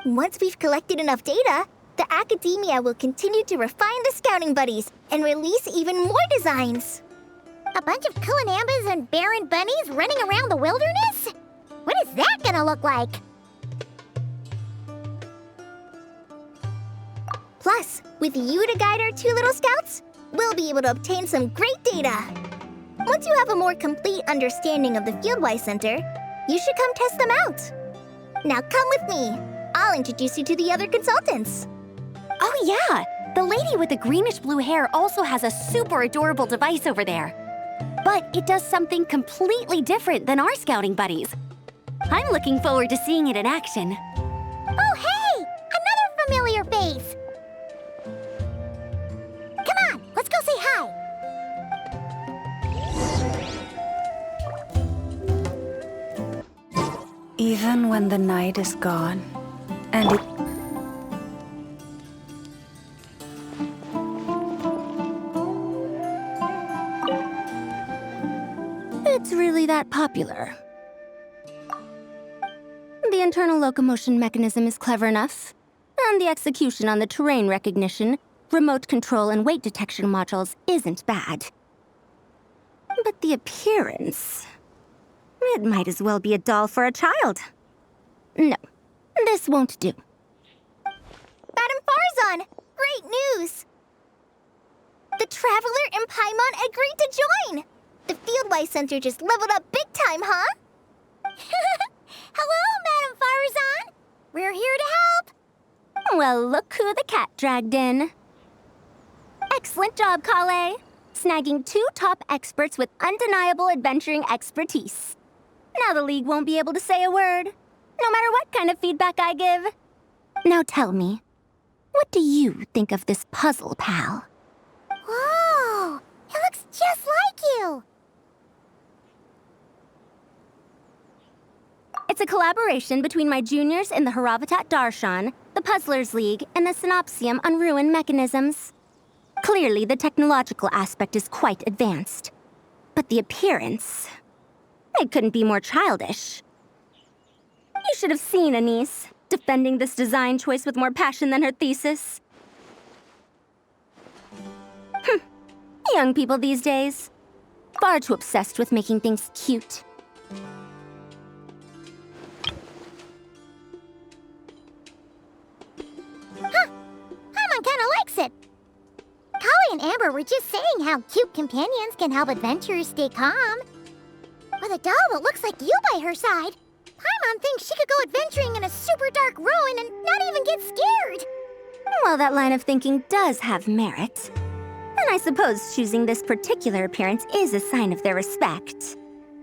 Once we've collected enough data, the academia will continue to refine the scouting buddies and release even more designs. A bunch of Kulanambas and Baron Bunnies running around the wilderness? What is that gonna look like? Plus, with you to guide our 2 little scouts, we'll be able to obtain some great data. Once you have a more complete understanding of the Fieldwise Center, you should come test them out. Now come with me. I'll introduce you to the other consultants. Oh yeah, the lady with the greenish-blue hair also has a super adorable device over there. But it does something completely different than our scouting buddies. I'm looking forward to seeing it in action. Oh hey! Another familiar face! Come on, let's go say hi! Even when the night is gone, and it... It's really that popular. The internal locomotion mechanism is clever enough, and the execution on the terrain recognition, remote control, and weight detection modules isn't bad. But the appearance... It might as well be a doll for a child. No, this won't do. Madam Faruzan, great news! The Traveler and Paimon agreed to join! The Fieldwise Center just leveled up big time, huh? Hello, Madam Faruzan! We're here to help! Well, look who the cat dragged in. Excellent job, Collei. Snagging 2 top experts with undeniable adventuring expertise. Now the League won't be able to say a word, no matter what kind of feedback I give. Now tell me, what do you think of this puzzle, pal? Whoa! It looks just like you! It's a collaboration between my juniors in the Haravatat Darshan, the Puzzlers League, and the Synopsium on Ruin Mechanisms. Clearly, the technological aspect is quite advanced. But the appearance... It couldn't be more childish. You should have seen Anise, defending this design choice with more passion than her thesis. Young people these days. Far too obsessed with making things cute. opposite. Collei and Amber were just saying how cute companions can help adventurers stay calm. With a doll that looks like you by her side, Paimon thinks she could go adventuring in a super dark ruin and not even get scared. Well, that line of thinking does have merit. And I suppose choosing this particular appearance is a sign of their respect.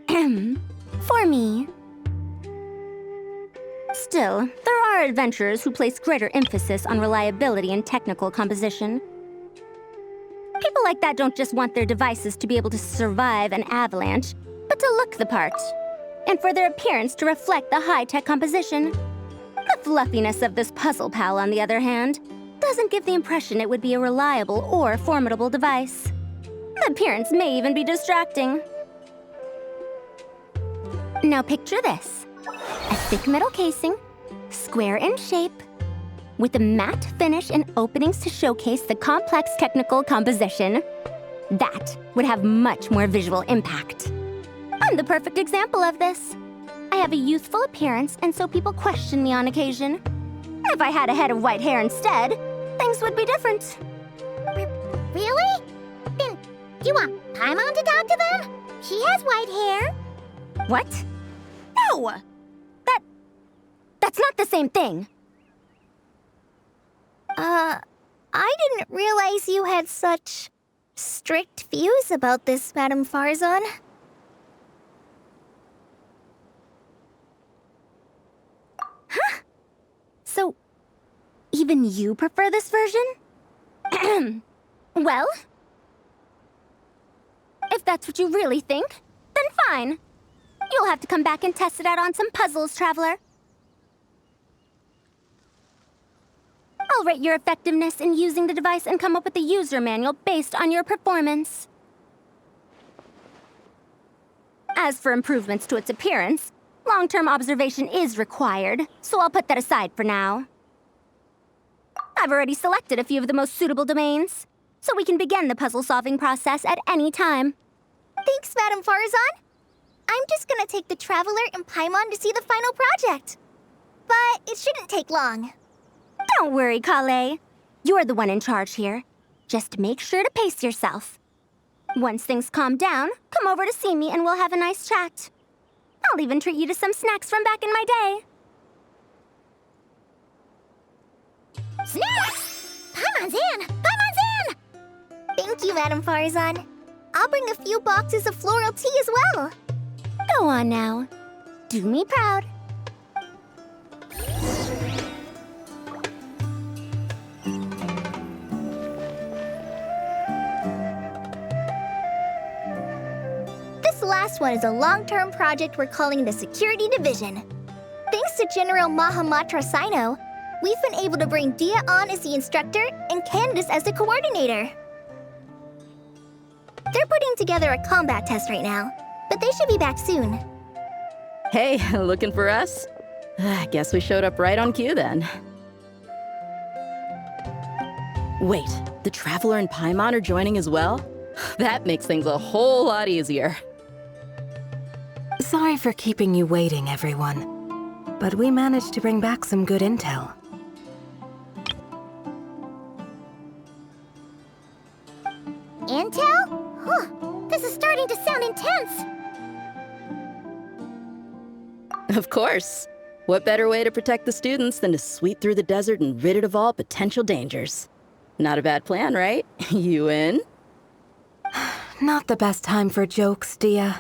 For me. Still, there are adventurers who place greater emphasis on reliability and technical composition. People like that don't just want their devices to be able to survive an avalanche, but to look the part, and for their appearance to reflect the high-tech composition. The fluffiness of this puzzle pal, on the other hand, doesn't give the impression it would be a reliable or formidable device. The appearance may even be distracting. Now picture this. A thick metal casing, square in shape, with a matte finish and openings to showcase the complex technical composition. That would have much more visual impact. I'm the perfect example of this. I have a youthful appearance, and so people question me on occasion. If I had a head of white hair instead, things would be different. Really? Then, do you want Paimon to talk to them? She has white hair. What? No! That's not the same thing. I didn't realize you had such strict views about this, Madame Faruzan. Huh? So, even you prefer this version? Well, if that's what you really think, then fine. You'll have to come back and test it out on some puzzles, Traveler. I'll rate your effectiveness in using the device and come up with a user manual based on your performance. As for improvements to its appearance, long-term observation is required, so I'll put that aside for now. I've already selected a few of the most suitable domains, so we can begin the puzzle-solving process at any time. Thanks, Madame Faruzan. I'm just gonna take the Traveler and Paimon to see the final project. But it shouldn't take long. Don't worry, Collei. You're the one in charge here. Just make sure to pace yourself. Once things calm down, come over to see me and we'll have a nice chat. I'll even treat you to some snacks from back in my day. Snacks! Paimon's in! Paimon's in! Thank you, Madame Faruzan. I'll bring a few boxes of floral tea as well. Go on now. Do me proud. This last one is a long-term project we're calling the Security Division. Thanks to General Mahamatra Cyno, we've been able to bring Dehya on as the instructor and Candace as the coordinator. They're putting together a combat test right now, but they should be back soon. Hey, looking for us? I guess we showed up right on cue then. Wait, the Traveler and Paimon are joining as well? That makes things a whole lot easier. Sorry for keeping you waiting, everyone. But we managed to bring back some good intel. Intel? Huh, this is starting to sound intense. Of course. What better way to protect the students than to sweep through the desert and rid it of all potential dangers? Not a bad plan, right? You in? Not the best time for jokes, Dehya.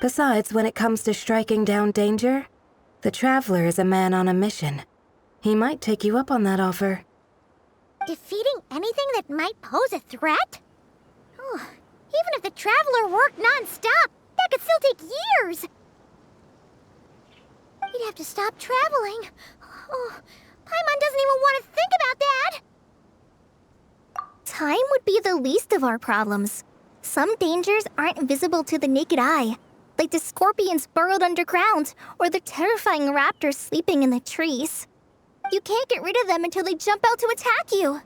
Besides, when it comes to striking down danger, the Traveler is a man on a mission. He might take you up on that offer. Defeating anything that might pose a threat? Oh, even if the Traveler worked non-stop, that could still take years. He'd have to stop traveling. Oh, Paimon doesn't even want to think about that. Time would be the least of our problems. Some dangers aren't visible to the naked eye, like the scorpions burrowed underground or the terrifying raptors sleeping in the trees. You can't get rid of them until they jump out to attack you.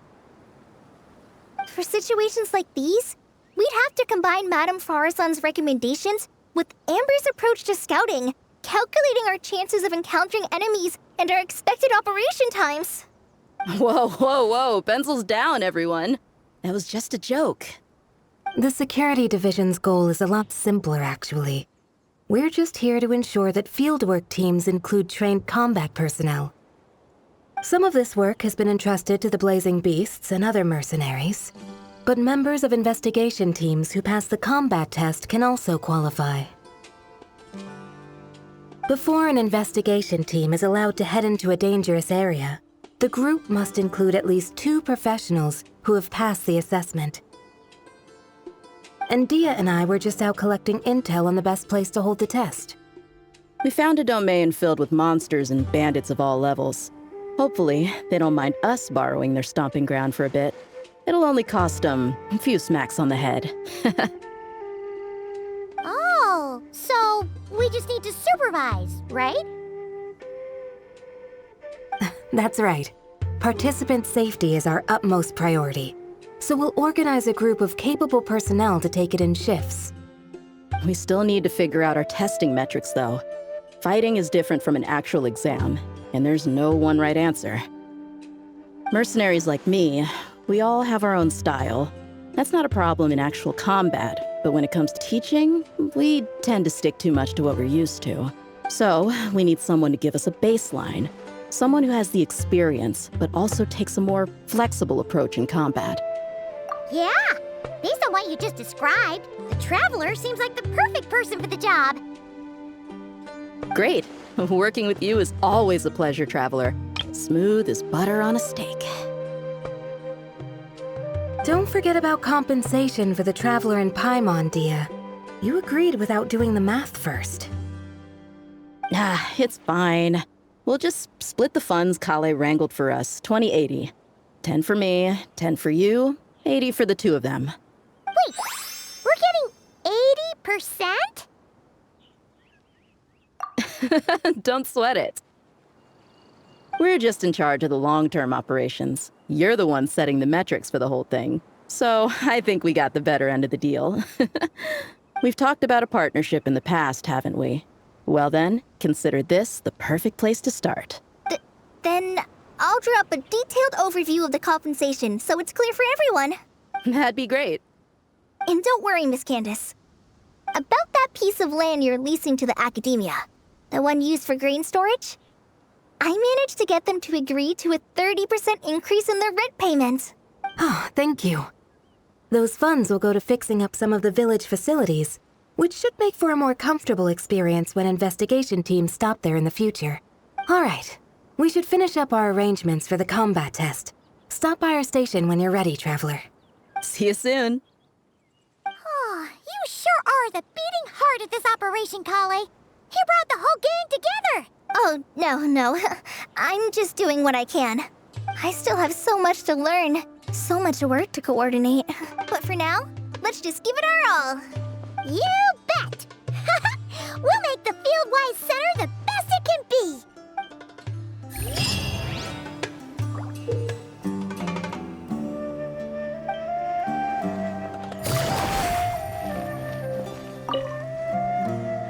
For situations like these, we'd have to combine Madame Faruzan's recommendations with Amber's approach to scouting, calculating our chances of encountering enemies and our expected operation times. Whoa, whoa, whoa, pencils down, everyone. That was just a joke. The security division's goal is a lot simpler, actually. We're just here to ensure that fieldwork teams include trained combat personnel. Some of this work has been entrusted to the Blazing Beasts and other mercenaries, but members of investigation teams who pass the combat test can also qualify. Before an investigation team is allowed to head into a dangerous area, the group must include at least 2 professionals who have passed the assessment. And Dehya and I were just out collecting intel on the best place to hold the test. We found a domain filled with monsters and bandits of all levels. Hopefully, they don't mind us borrowing their stomping ground for a bit. It'll only cost them a few smacks on the head. Oh, so we just need to supervise, right? That's right. Participant safety is our utmost priority. So we'll organize a group of capable personnel to take it in shifts. We still need to figure out our testing metrics, though. Fighting is different from an actual exam, and there's no one right answer. Mercenaries like me, we all have our own style. That's not a problem in actual combat, but when it comes to teaching, we tend to stick too much to what we're used to. So, we need someone to give us a baseline. Someone who has the experience, but also takes a more flexible approach in combat. Yeah, based on what you just described, the Traveler seems like the perfect person for the job. Great. Working with you is always a pleasure, Traveler. Smooth as butter on a steak. Don't forget about compensation for the Traveler in Paimon, Dehya. You agreed without doing the math first. Ah, it's fine. We'll just split the funds Collei wrangled for us, 20-80. 10 for me, 10 for you, 80 for the 2 of them. Wait, we're getting 80%? Don't sweat it. We're just in charge of the long-term operations. You're the one setting the metrics for the whole thing. So I think we got the better end of the deal. We've talked about a partnership in the past, haven't we? Well then, consider this the perfect place to start. Then I'll draw up a detailed overview of the compensation so it's clear for everyone. That'd be great. And don't worry, Miss Candace. About that piece of land you're leasing to the academia, the one used for grain storage, I managed to get them to agree to a 30% increase in their rent payments. Oh, thank you. Those funds will go to fixing up some of the village facilities, which should make for a more comfortable experience when investigation teams stop there in the future. All right, we should finish up our arrangements for the combat test. Stop by our station when you're ready, Traveler. See you soon. Oh, you sure are the beating heart of this operation, Collei. He brought the whole gang together. Oh, no. I'm just doing what I can. I still have so much to learn, so much work to coordinate. But for now, let's just give it our all. You bet! We'll make the Fieldwise Center the best it can be!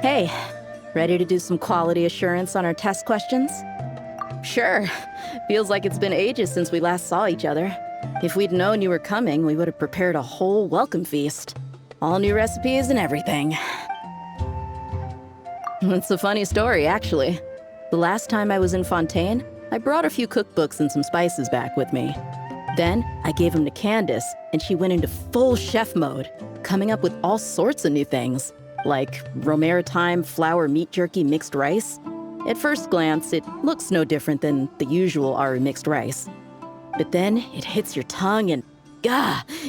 Hey, ready to do some quality assurance on our test questions? Sure. Feels like it's been ages since we last saw each other. If we'd known you were coming, we would have prepared a whole welcome feast. All new recipes and everything. It's a funny story, actually. The last time I was in Fontaine, I brought a few cookbooks and some spices back with me. Then, I gave them to Candace, and she went into full chef mode, coming up with all sorts of new things, like Romero thyme flour meat jerky mixed rice. At first glance, it looks no different than the usual Aru mixed rice. But then, it hits your tongue and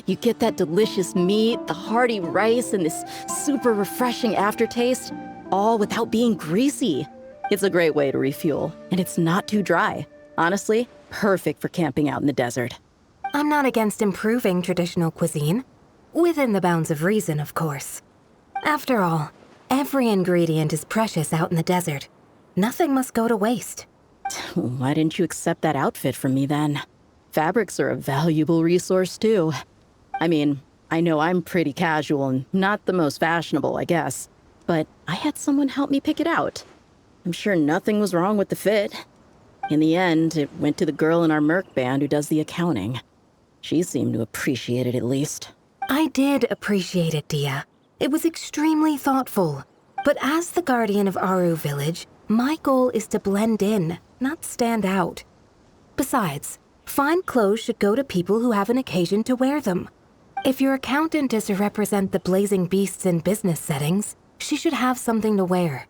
you get that delicious meat, the hearty rice, and this super refreshing aftertaste, all without being greasy. It's a great way to refuel, and it's not too dry. Honestly, perfect for camping out in the desert. I'm not against improving traditional cuisine. Within the bounds of reason, of course. After all, every ingredient is precious out in the desert. Nothing must go to waste. Why didn't you accept that outfit from me then? Fabrics are a valuable resource too. I mean, I know I'm pretty casual and not the most fashionable, I guess. But I had someone help me pick it out. I'm sure nothing was wrong with the fit. In the end, it went to the girl in our Merc band who does the accounting. She seemed to appreciate it at least. I did appreciate it, Dehya. It was extremely thoughtful. But as the guardian of Aru Village, my goal is to blend in, not stand out. Besides, fine clothes should go to people who have an occasion to wear them. If your accountant is to represent the blazing beasts in business settings, she should have something to wear.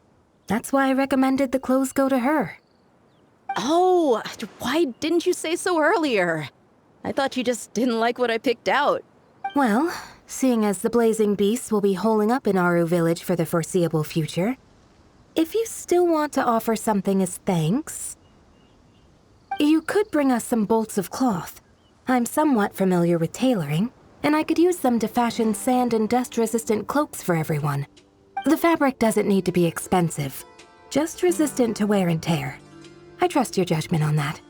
That's why I recommended the clothes go to her. Oh, why didn't you say so earlier? I thought you just didn't like what I picked out. Well, seeing as the blazing beasts will be holing up in Aru Village for the foreseeable future, if you still want to offer something as thanks, you could bring us some bolts of cloth. I'm somewhat familiar with tailoring, and I could use them to fashion sand and dust-resistant cloaks for everyone. The fabric doesn't need to be expensive, just resistant to wear and tear. I trust your judgment on that.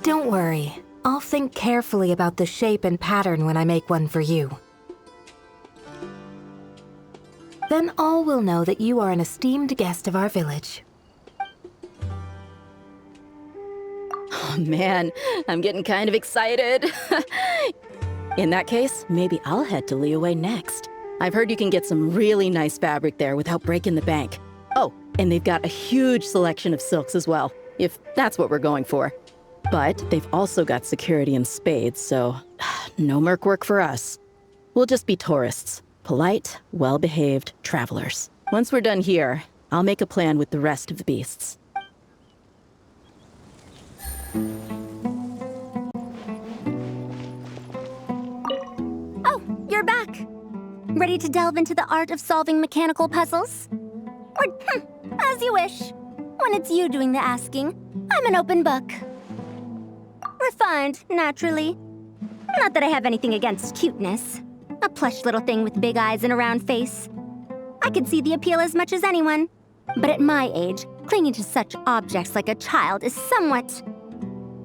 Don't worry, I'll think carefully about the shape and pattern when I make one for you. Then all will know that you are an esteemed guest of our village. Oh man, I'm getting kind of excited. In that case, maybe I'll head to Liyue next. I've heard you can get some really nice fabric there without breaking the bank. Oh, and they've got a huge selection of silks as well, if that's what we're going for. But they've also got security in spades, so no merc work for us. We'll just be tourists, polite, well-behaved travelers. Once we're done here, I'll make a plan with the rest of the beasts. Oh, you're back. Ready to delve into the art of solving mechanical puzzles? Or, as you wish. When it's you doing the asking, I'm an open book. Refined, naturally. Not that I have anything against cuteness. A plush little thing with big eyes and a round face. I could see the appeal as much as anyone. But at my age, clinging to such objects like a child is somewhat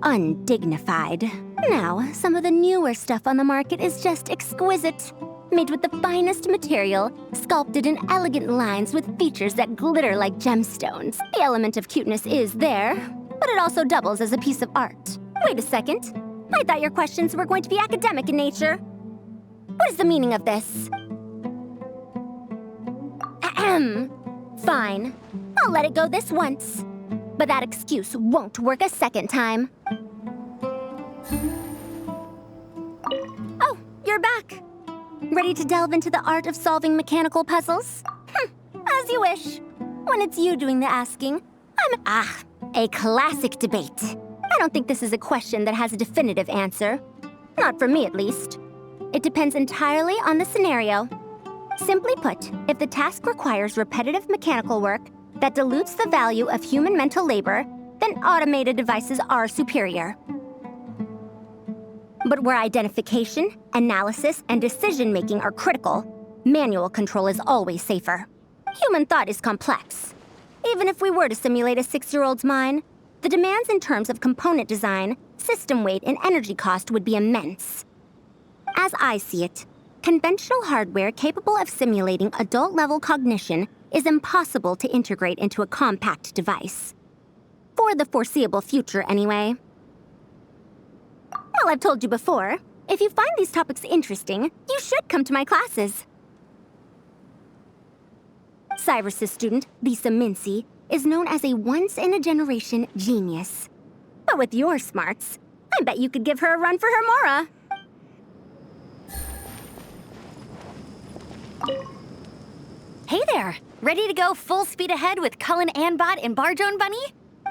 undignified. Now, some of the newer stuff on the market is just exquisite. Made with the finest material, sculpted in elegant lines with features that glitter like gemstones. The element of cuteness is there, but it also doubles as a piece of art. Wait a second. I thought your questions were going to be academic in nature. What is the meaning of this? Ahem. Fine. I'll let it go this once. But that excuse won't work a second time. Oh, you're back. Ready to delve into the art of solving mechanical puzzles? As you wish. When it's you doing the asking, a classic debate. I don't think this is a question that has a definitive answer. Not for me, at least. It depends entirely on the scenario. Simply put, if the task requires repetitive mechanical work that dilutes the value of human mental labor, then automated devices are superior. But where identification, analysis, and decision-making are critical, manual control is always safer. Human thought is complex. Even if we were to simulate a 6-year-old's mind, the demands in terms of component design, system weight, and energy cost would be immense. As I see it, conventional hardware capable of simulating adult-level cognition is impossible to integrate into a compact device. For the foreseeable future, anyway. Well, I've told you before, if you find these topics interesting, you should come to my classes. Cyrus's student, Lisa Mincy, is known as a once-in-a-generation genius. But with your smarts, I bet you could give her a run for her Mora. Hey there! Ready to go full speed ahead with Cullen Anbot and Barjone Bunny?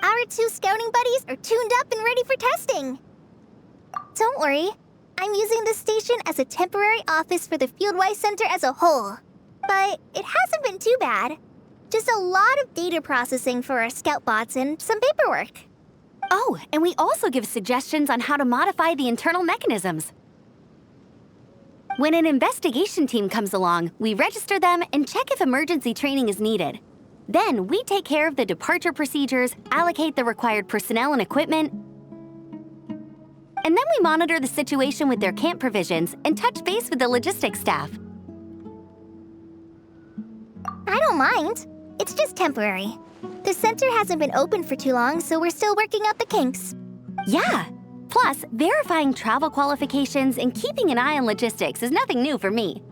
Our 2 scouting buddies are tuned up and ready for testing. Don't worry, I'm using this station as a temporary office for the Fieldwise Center as a whole. But it hasn't been too bad. Just a lot of data processing for our scout bots and some paperwork. Oh, and we also give suggestions on how to modify the internal mechanisms. When an investigation team comes along, we register them and check if emergency training is needed. Then we take care of the departure procedures, allocate the required personnel and equipment, and then we monitor the situation with their camp provisions and touch base with the logistics staff. I don't mind. It's just temporary. The center hasn't been open for too long, so we're still working out the kinks. Yeah. Plus, verifying travel qualifications and keeping an eye on logistics is nothing new for me.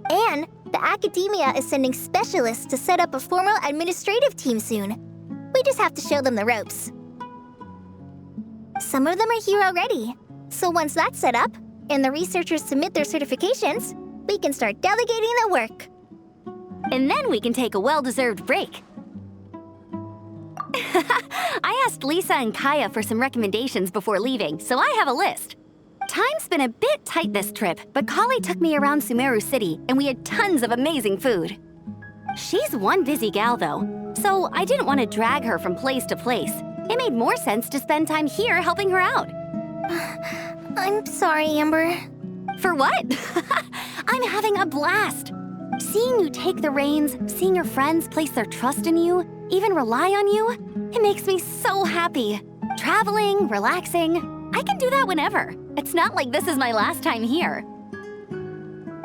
And the academia is sending specialists to set up a formal administrative team soon. We just have to show them the ropes. Some of them are here already. So once that's set up, and the researchers submit their certifications, we can start delegating the work. And then we can take a well-deserved break. I asked Lisa and Kaya for some recommendations before leaving, so I have a list. Time's been a bit tight this trip, but Collei took me around Sumeru City, and we had tons of amazing food. She's one busy gal, though, so I didn't want to drag her from place to place. It made more sense to spend time here helping her out. I'm sorry, Amber. For what? I'm having a blast. Seeing you take the reins, seeing your friends place their trust in you, even rely on you, it makes me so happy. Traveling, relaxing, I can do that whenever. It's not like this is my last time here.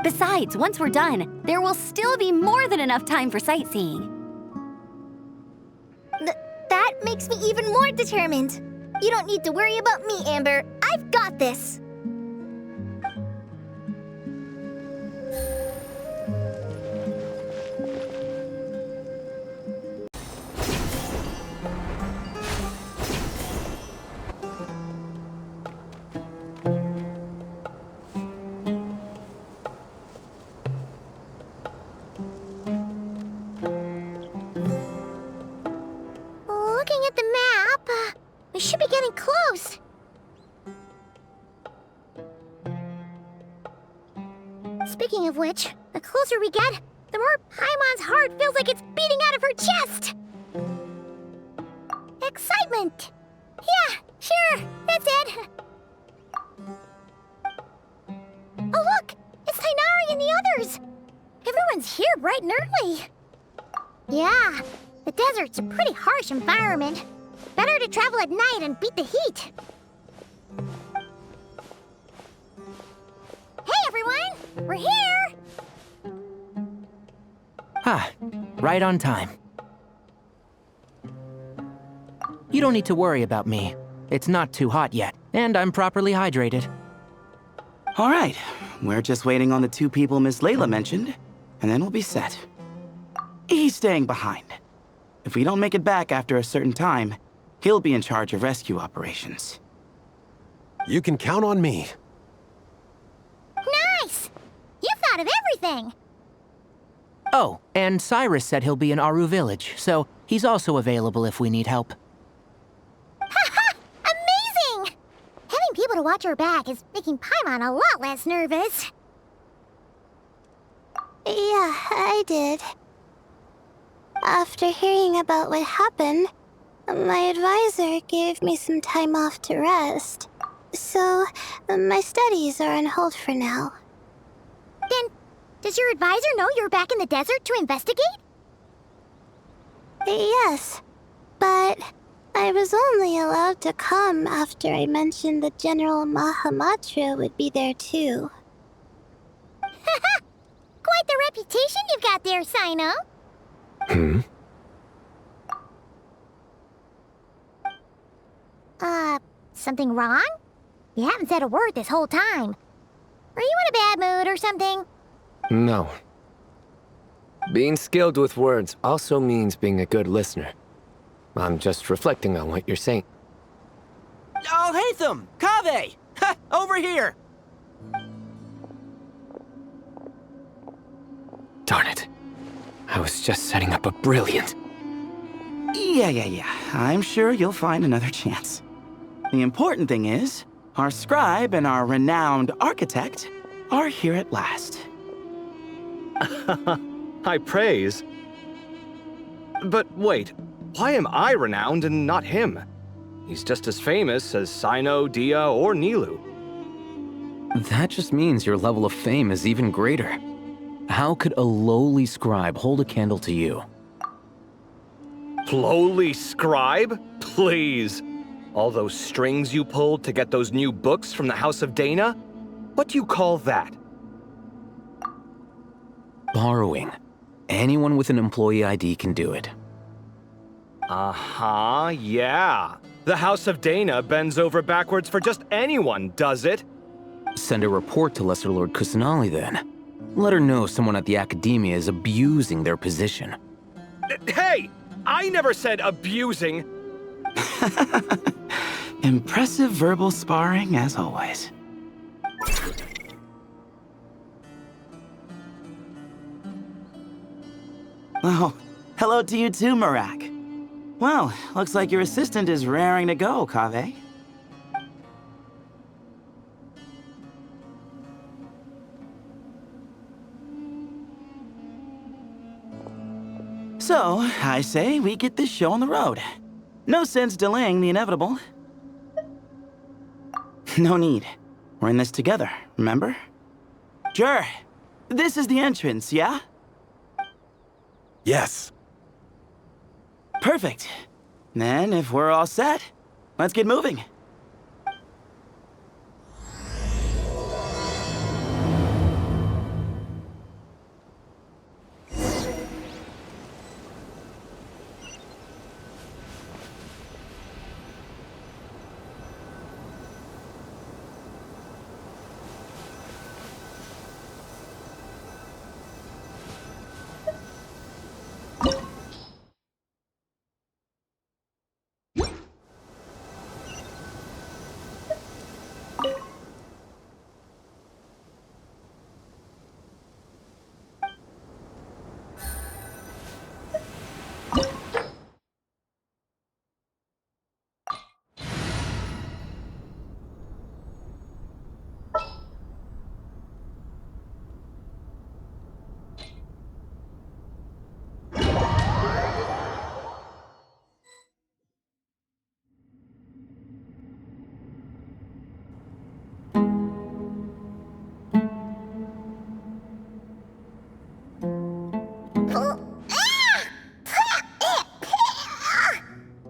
Besides, once we're done, there will still be more than enough time for sightseeing. That makes me even more determined. You don't need to worry about me, Amber. I've got this. Looking at the map, we should be getting close. Speaking of which, the closer we get, the more Paimon's heart feels like it's beating out of her chest. Excitement! Yeah, sure, that's it. Oh look, it's Tighnari and the others. Everyone's here bright and early. Yeah, the desert's a pretty harsh environment. Better to travel at night and beat the heat. Hey everyone, we're here! Ah, right on time. You don't need to worry about me. It's not too hot yet, and I'm properly hydrated. All right, we're just waiting on the 2 people Miss Layla mentioned, and then we'll be set. He's staying behind. If we don't make it back after a certain time, he'll be in charge of rescue operations. You can count on me. Nice! You thought of everything! Oh, and Cyrus said he'll be in Aru Village, so he's also available if we need help. Haha! Amazing! Having people to watch our back is making Paimon a lot less nervous. Yeah, I did. After hearing about what happened, my advisor gave me some time off to rest. So, my studies are on hold for now. Then, does your advisor know you're back in the desert to investigate? Yes, but I was only allowed to come after I mentioned that General Mahamatra would be there too. Haha! Quite the reputation you've got there, Cyno. Something wrong? You haven't said a word this whole time. Are you in a bad mood or something? No. Being skilled with words also means being a good listener. I'm just reflecting on what you're saying. Alhaitham! Kaveh! Ha! Over here! Darn it. I was just setting up a brilliant... Yeah. I'm sure you'll find another chance. The important thing is, our scribe and our renowned architect are here at last. High praise. But wait, why am I renowned and not him? He's just as famous as Cyno, Dehya, or Nilou. That just means your level of fame is even greater. How could a lowly scribe hold a candle to you? Lowly scribe? Please. All those strings you pulled to get those new books from the House of Dehya? What do you call that? Borrowing. Anyone with an employee ID can do it. Uh-huh, yeah. The House of Dehya bends over backwards for just anyone, does it? Send a report to Lesser Lord Kusanali then. Let her know someone at the Academia is abusing their position. Hey! I never said abusing! Impressive verbal sparring, as always. Oh, hello to you too, Marak. Well, looks like your assistant is raring to go, Kaveh. So, I say we get this show on the road. No sense delaying the inevitable. No need. We're in this together, remember? Sure. This is the entrance, yeah? Yes. Perfect. Then, if we're all set, let's get moving.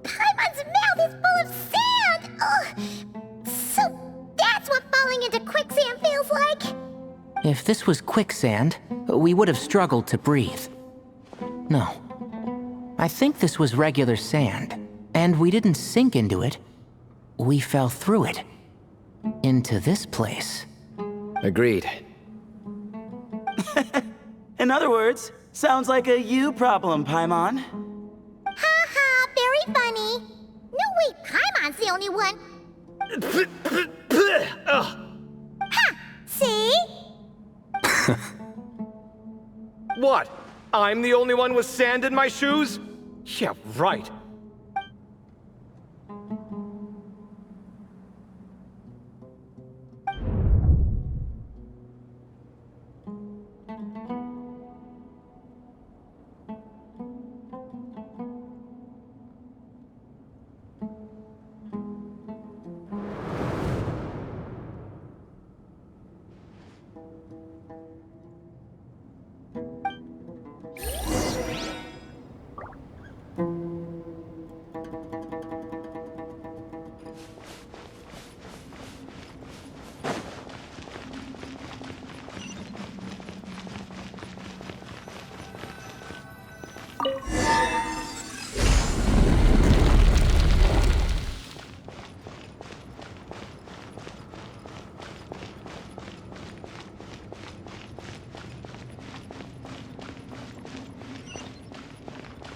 Paimon's mouth is full of sand! Ugh. So that's what falling into quicksand feels like? If this was quicksand, we would have struggled to breathe. No. I think this was regular sand, and we didn't sink into it. We fell through it. Into this place. Agreed. In other words, sounds like a you problem, Paimon. Ha ha, very funny. No, wait, Paimon's the only one. Ha! See? What? I'm the only one with sand in my shoes? Yeah, right.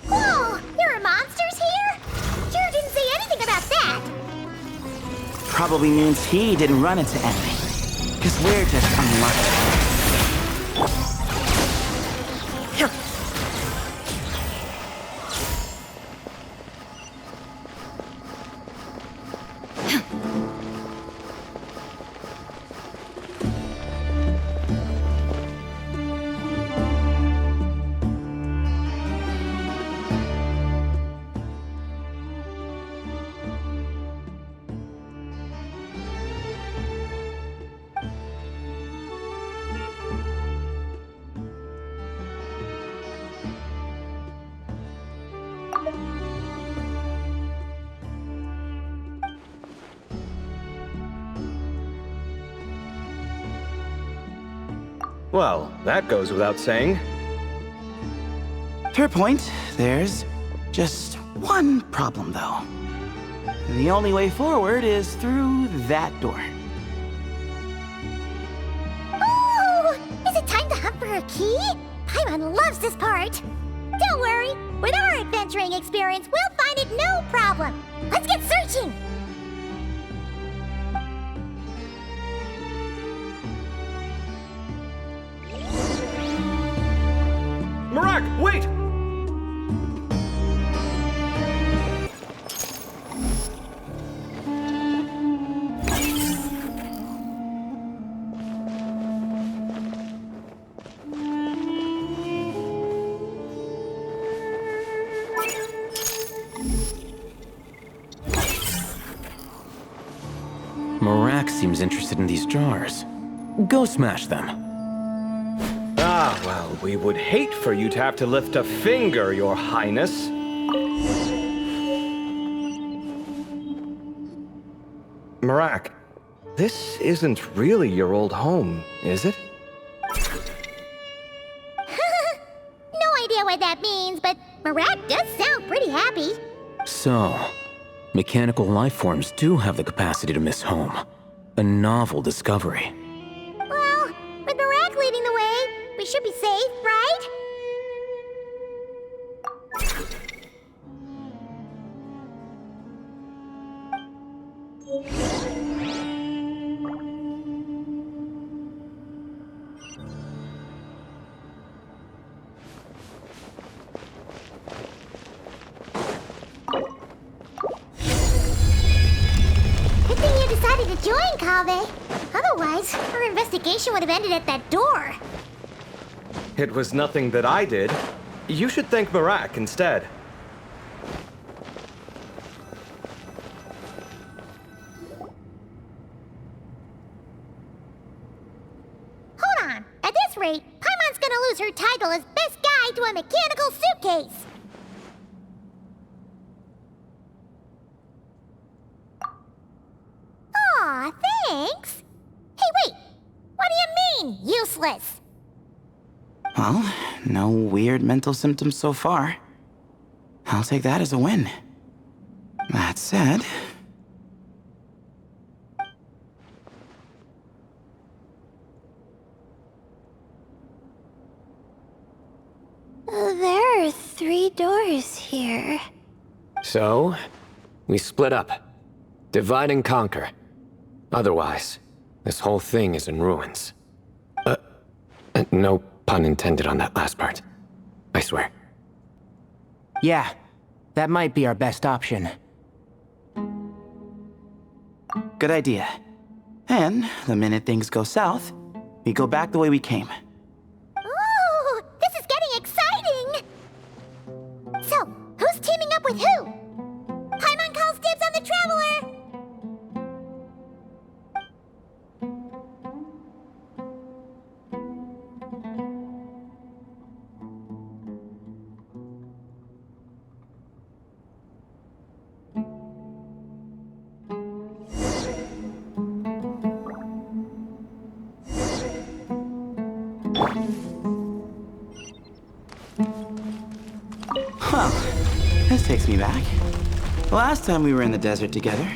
Whoa, there are monsters here? Jur didn't say anything about that. Probably means he didn't run into any. Because we're just unlucky. Well, that goes without saying. Fair point. There's Just one problem, though. The only way forward is through that door. Oh! Is it time to hunt for a key? Paimon loves this part. Don't worry. With our adventuring experience, we'll find it no problem. Let's get searching. Marak, wait! Marak seems interested in these jars. Go smash them. Ah, well, we would hate for you to have to lift a finger, Your Highness. Marak, this isn't really your old home, is it? No idea what that means, but Marak does sound pretty happy. So, mechanical life forms do have the capacity to miss home. A novel discovery. Well, with Marak leading the way, we should be safe, right? Good thing you decided to join, Kaveh. Otherwise, our investigation would have ended at that door. It was nothing that I did. You should thank Marak instead. Hold on. At this rate, Paimon's gonna lose her title as best guy to a mechanical suitcase. Aw, thanks. Hey, wait. What do you mean, useless? Well, no weird mental symptoms so far. I'll take that as a win. That said... There are 3 doors here. So, we split up. Divide and conquer. Otherwise, this whole thing is in ruins. No pun intended on that last part. I swear. Yeah, that might be our best option. Good idea. And the minute things go south, we go back the way we came. Ooh, this is getting exciting! So, who's teaming up with who? Paimon calls dibs on the Traveler! Well, this takes me back. The last time we were in the desert together,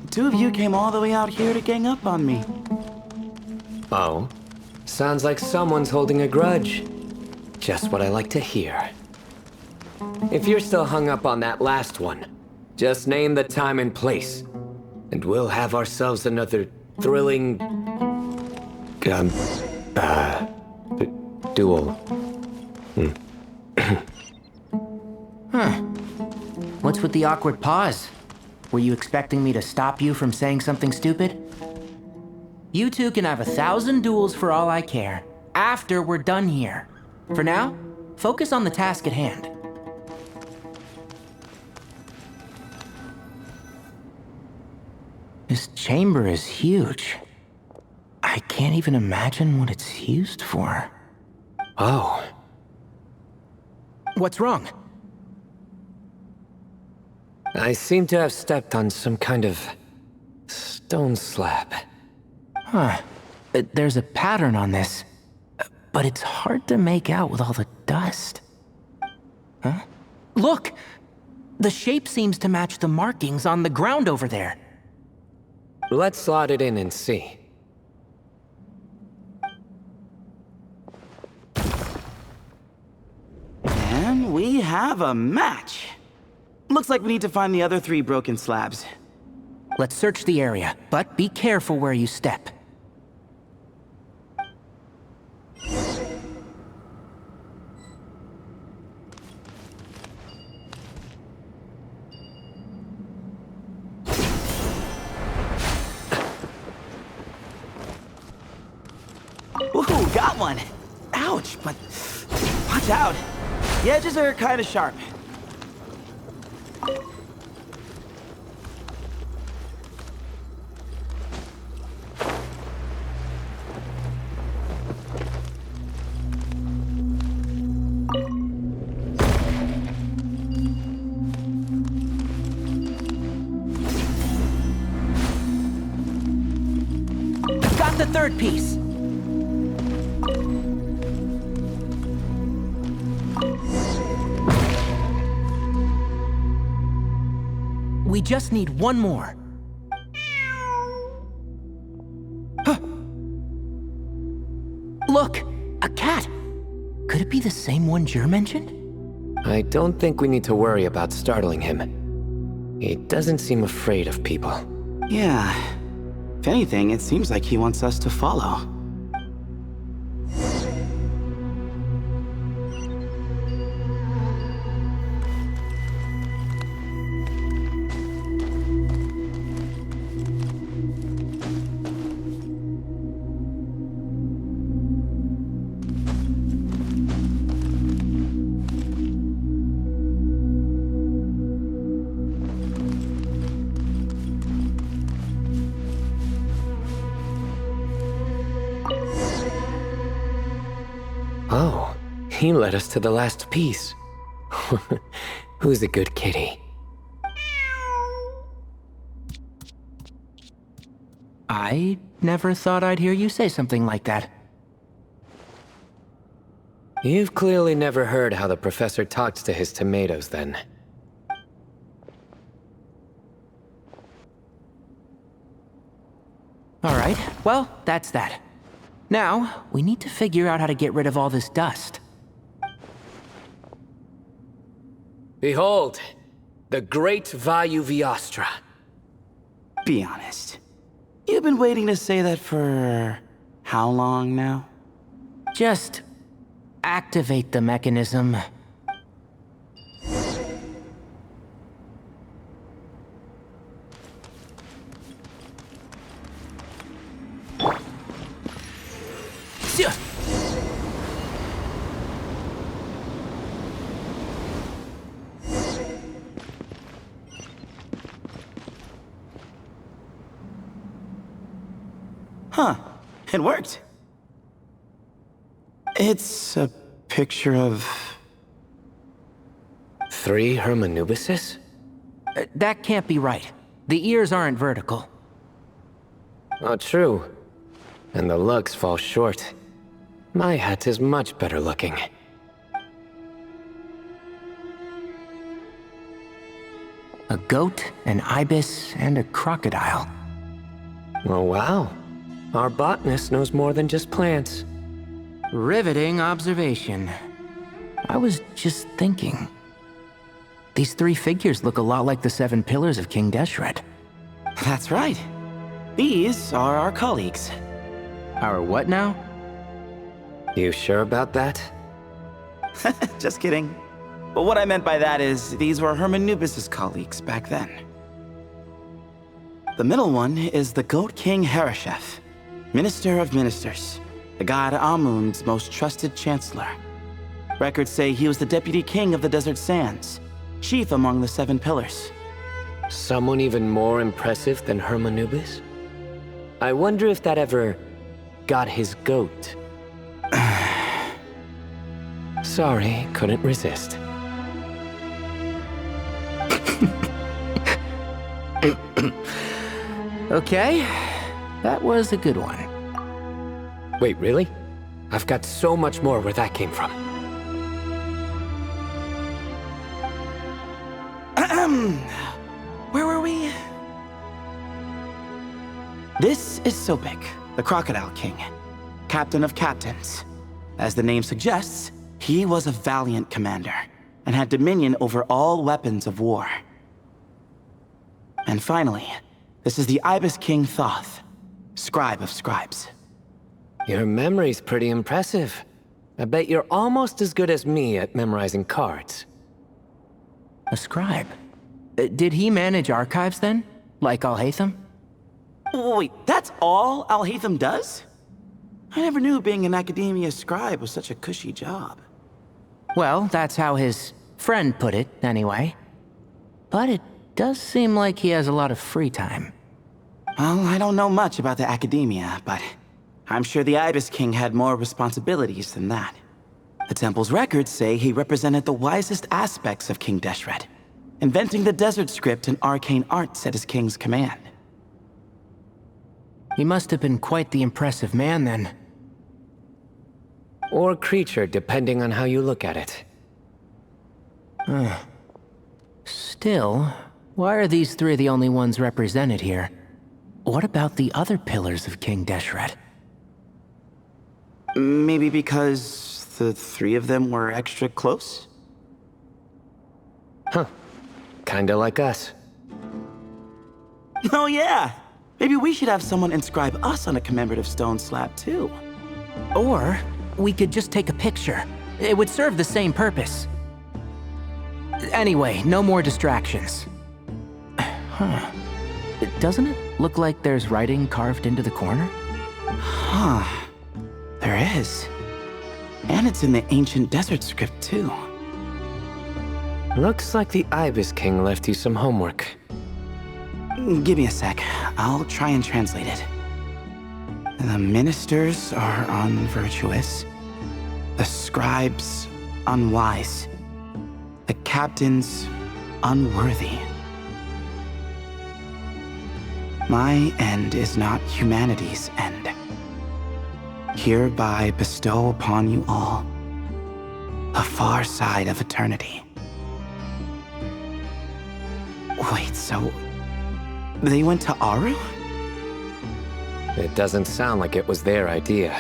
the 2 of you came all the way out here to gang up on me. Oh? Sounds like someone's holding a grudge. Just what I like to hear. If you're still hung up on that last one, just name the time and place, and we'll have ourselves another thrilling... duel. Huh. What's with the awkward pause? Were you expecting me to stop you from saying something stupid? You two can have 1,000 duels for all I care, after we're done here. For now, focus on the task at hand. This chamber is huge. I can't even imagine what it's used for. Oh. What's wrong? I seem to have stepped on some kind of stone slab. Huh. There's a pattern on this, but it's hard to make out with all the dust. Huh? Look! The shape seems to match the markings on the ground over there. Let's slot it in and see. And we have a match. Looks like we need to find the other 3 broken slabs. Let's search the area, but be careful where you step. Ooh, got one! Ouch, but watch out. The edges are kind of sharp. Got the 3rd piece. We just need one more. Huh. Look! A cat! Could it be the same one Jer mentioned? I don't think we need to worry about startling him. He doesn't seem afraid of people. Yeah. If anything, it seems like he wants us to follow. Oh, he led us to the last piece. Who's a good kitty? I never thought I'd hear you say something like that. You've clearly never heard how the professor talks to his tomatoes, then. Alright, well, that's that. Now, we need to figure out how to get rid of all this dust. Behold, the great Vayu Viastra. Be honest. You've been waiting to say that for how long now? Just activate the mechanism. Huh. It worked. It's a picture of... 3 Hermanubises? That can't be right. The ears aren't vertical. Oh, true. And the lugs fall short. My hat is much better looking. A goat, an ibis, and a crocodile. Oh, wow. Our botanist knows more than just plants. Riveting observation. I was just thinking. These 3 figures look a lot like the 7 pillars of King Deshret. That's right. These are our colleagues. Our what now? You sure about that? Just kidding. But what I meant by that is, these were Hermanubis' colleagues back then. The middle one is the Goat King Hereshef, Minister of Ministers, the god Amun's most trusted chancellor. Records say he was the deputy king of the Desert Sands, chief among the 7 pillars. Someone even more impressive than Hermanubis? I wonder if that ever got his goat. Sorry, couldn't resist. Okay, that was a good one. Wait, really? I've got so much more where that came from. Where were we? This is Sobek, the Crocodile King, Captain of Captains. As the name suggests, he was a valiant commander and had dominion over all weapons of war. And finally, this is the Ibis King Thoth, Scribe of Scribes. Your memory's pretty impressive. I bet you're almost as good as me at memorizing cards. A scribe? Did he manage archives then? Like alhaitham? Wait, that's all alhaitham does? I never knew being an academia scribe was such a cushy job. Well, that's how his friend put it, anyway. But it does seem like he has a lot of free time. Well, I don't know much about the academia, but I'm sure the Ibis King had more responsibilities than that. The temple's records say he represented the wisest aspects of King Deshret, inventing the desert script and arcane arts at his king's command. He must have been quite the impressive man then. Or creature, depending on how you look at it. Still, why are these three the only ones represented here? What about the other pillars of King Deshret? Maybe because the three of them were extra close? Huh. Kinda like us. Oh yeah! Maybe we should have someone inscribe us on a commemorative stone slab too. Or we could just take a picture. It would serve the same purpose. Anyway, no more distractions. Huh. Doesn't it look like there's writing carved into the corner? Huh. There is. And it's in the ancient desert script too. Looks like the Ibis King left you some homework. Give me a sec. I'll try and translate it. The ministers are unvirtuous. The scribes, unwise. The captains, unworthy. My end is not humanity's end. Hereby bestow upon you all the far side of eternity. Wait, so they went to Aru? It doesn't sound like it was their idea.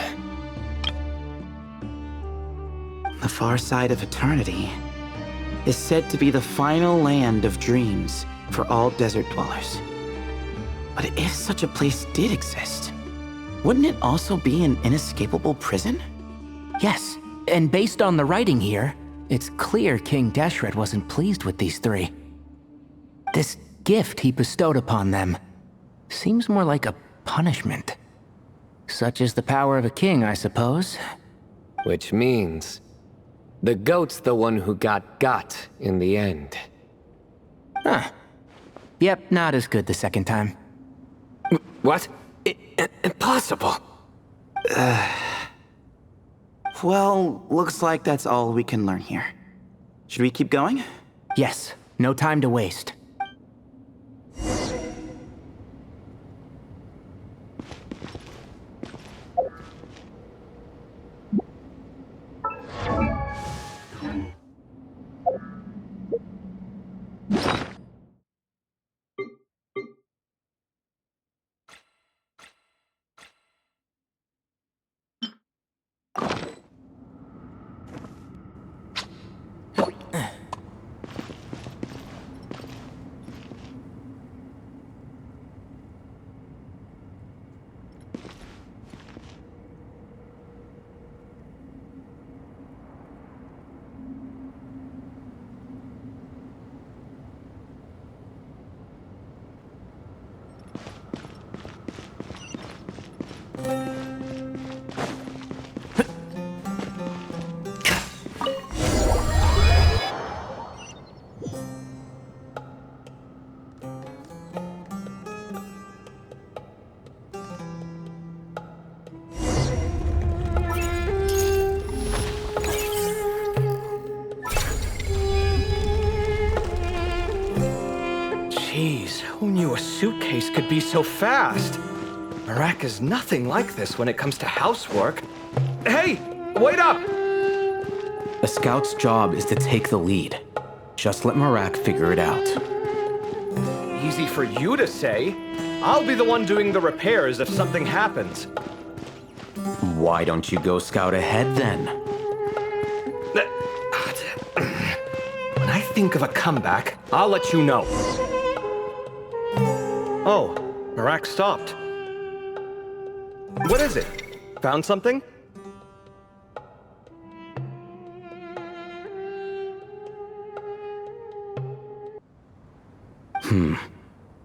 The far side of eternity is said to be the final land of dreams for all desert dwellers. But if such a place did exist, wouldn't it also be an inescapable prison? Yes, and based on the writing here, it's clear King Deshret wasn't pleased with these three. This gift he bestowed upon them seems more like a punishment. Such is the power of a king, I suppose. Which means the goat's the one who got in the end. Huh. Yep, not as good the second time. What? Impossible. Well, looks like that's all we can learn here. Should we keep going? Yes, no time to waste. Jeez, who knew a suitcase could be so fast? Marak is nothing like this when it comes to housework. Hey, wait up! A scout's job is to take the lead. Just let Marak figure it out. Easy for you to say. I'll be the one doing the repairs if something happens. Why don't you go scout ahead then? When I think of a comeback, I'll let you know. Oh, Marak stopped. What is it? Found something?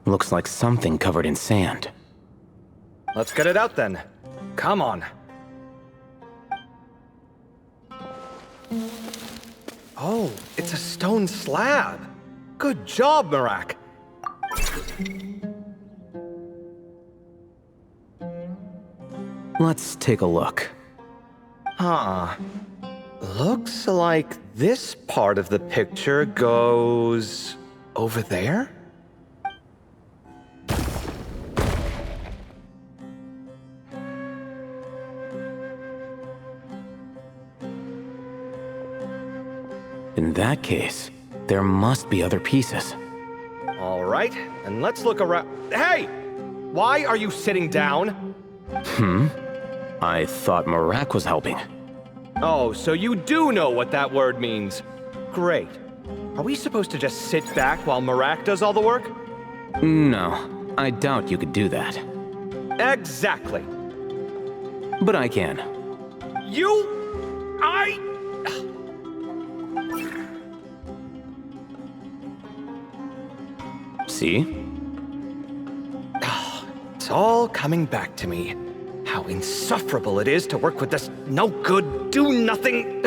Looks like something covered in sand. Let's get it out then. Come on. Oh, it's a stone slab. Good job, Marak. Let's take a look. Huh. Looks like this part of the picture goes over there? In that case, there must be other pieces. All right, and let's look around. Hey! Why are you sitting down? I thought Marak was helping. Oh, so you do know what that word means. Great. Are we supposed to just sit back while Marak does all the work? No, I doubt you could do that. Exactly. But I can. See? It's all coming back to me. How insufferable it is to work with this no-good, do-nothing...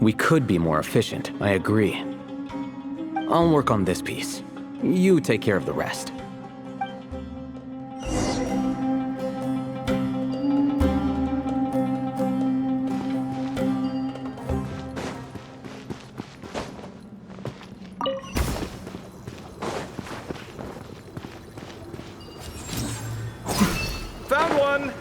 We could be more efficient, I agree. I'll work on this piece. You take care of the rest. Found one!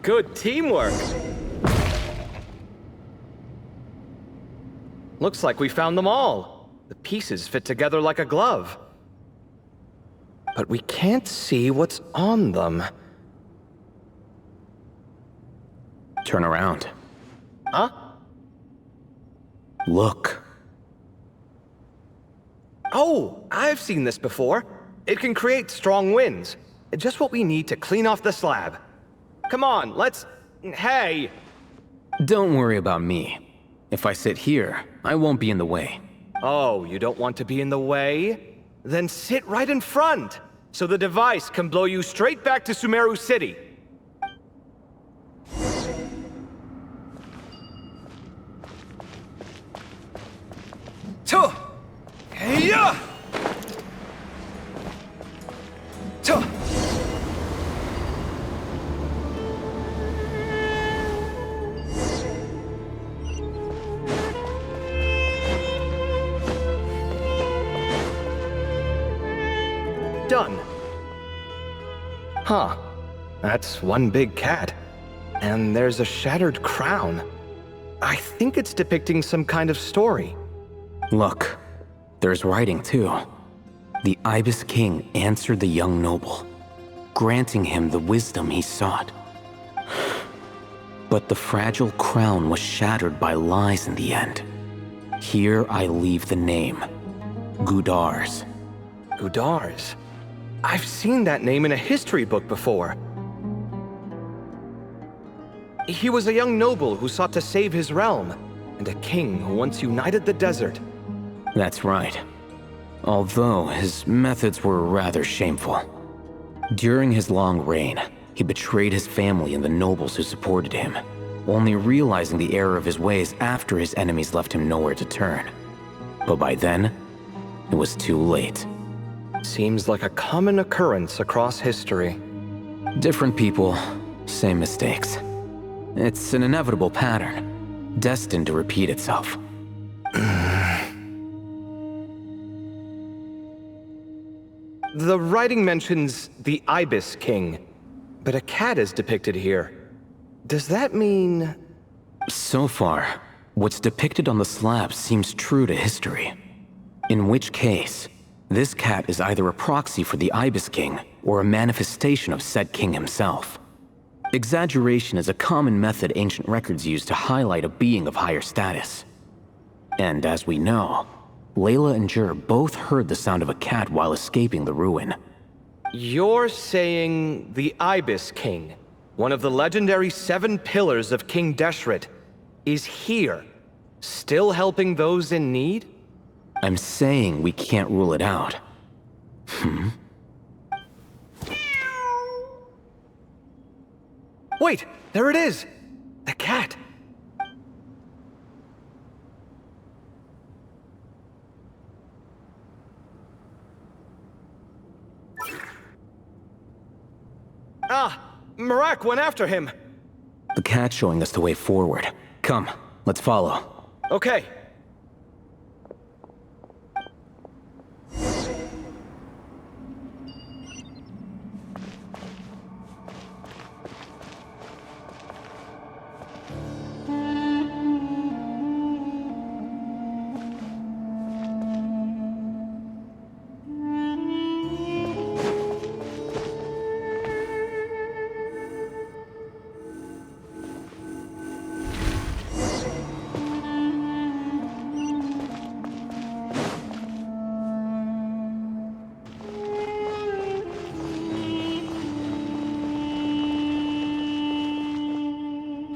Good teamwork! Looks like we found them all. The pieces fit together like a glove. But we can't see what's on them. Turn around. Huh? Look. Oh, I've seen this before. It can create strong winds. Just what we need to clean off the slab. Come on, let's... Hey! Don't worry about me. If I sit here, I won't be in the way. Oh, you don't want to be in the way? Then sit right in front, so the device can blow you straight back to Sumeru City. Dehya! Done. Huh. That's one big cat. And there's a shattered crown. I think it's depicting some kind of story. Look, there's writing too. The Ibis King answered the young noble, granting him the wisdom he sought. But the fragile crown was shattered by lies in the end. Here I leave the name, Gudar's. Gudar's? I've seen that name in a history book before. He was a young noble who sought to save his realm, and a king who once united the desert. That's right. Although his methods were rather shameful. During his long reign, he betrayed his family and the nobles who supported him, only realizing the error of his ways after his enemies left him nowhere to turn. But by then, it was too late. Seems like a common occurrence across history. Different people, same mistakes. It's an inevitable pattern, destined to repeat itself. The writing mentions the Ibis King, but a cat is depicted here. Does that mean... So far, what's depicted on the slab seems true to history. In which case, this cat is either a proxy for the Ibis King or a manifestation of said king himself. Exaggeration is a common method ancient records use to highlight a being of higher status. And as we know, Layla and Jur both heard the sound of a cat while escaping the ruin. You're saying the Ibis King, one of the legendary 7 pillars of King Deshret, is here, still helping those in need? I'm saying we can't rule it out. Wait, there it is! The cat! Ah! Marak went after him! The cat's showing us the way forward. Come, let's follow. Okay.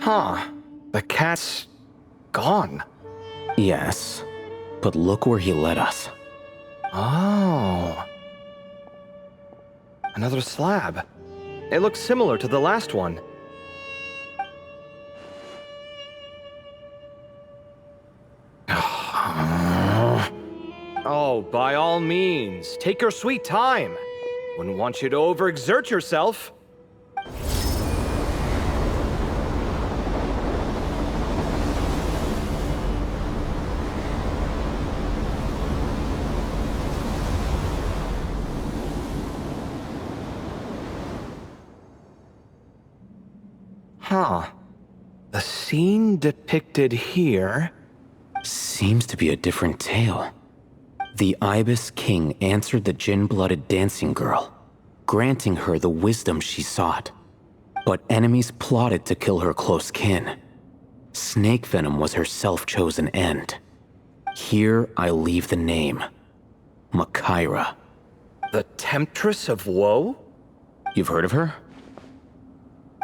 Huh. The cat's... gone. Yes, but look where he led us. Oh. Another slab. It looks similar to the last one. Oh, by all means, take your sweet time. Wouldn't want you to overexert yourself. Huh. The scene depicted here... Seems to be a different tale. The Ibis King answered the Jinn-blooded dancing girl, granting her the wisdom she sought. But enemies plotted to kill her close kin. Snake venom was her self-chosen end. Here I leave the name. Makaira. The Temptress of Woe? You've heard of her?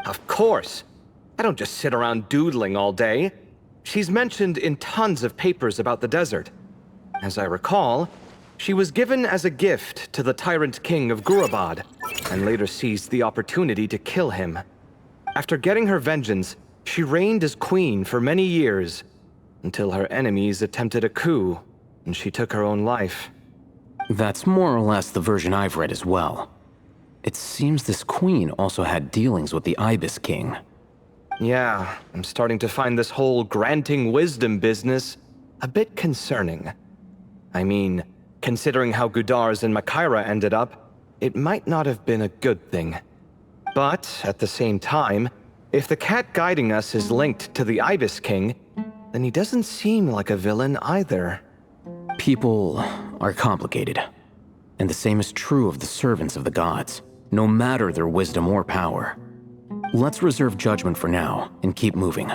Of course. I don't just sit around doodling all day. She's mentioned in tons of papers about the desert. As I recall, she was given as a gift to the tyrant king of Gurabad, and later seized the opportunity to kill him. After getting her vengeance, she reigned as queen for many years, until her enemies attempted a coup, and she took her own life. That's more or less the version I've read as well. It seems this queen also had dealings with the Ibis King. Yeah, I'm starting to find this whole granting wisdom business a bit concerning. I mean, considering how Gudar's and Makaira ended up, it might not have been a good thing. But, at the same time, if the cat guiding us is linked to the Ibis King, then he doesn't seem like a villain either. People are complicated. And the same is true of the servants of the gods, no matter their wisdom or power. Let's reserve judgment for now and keep moving.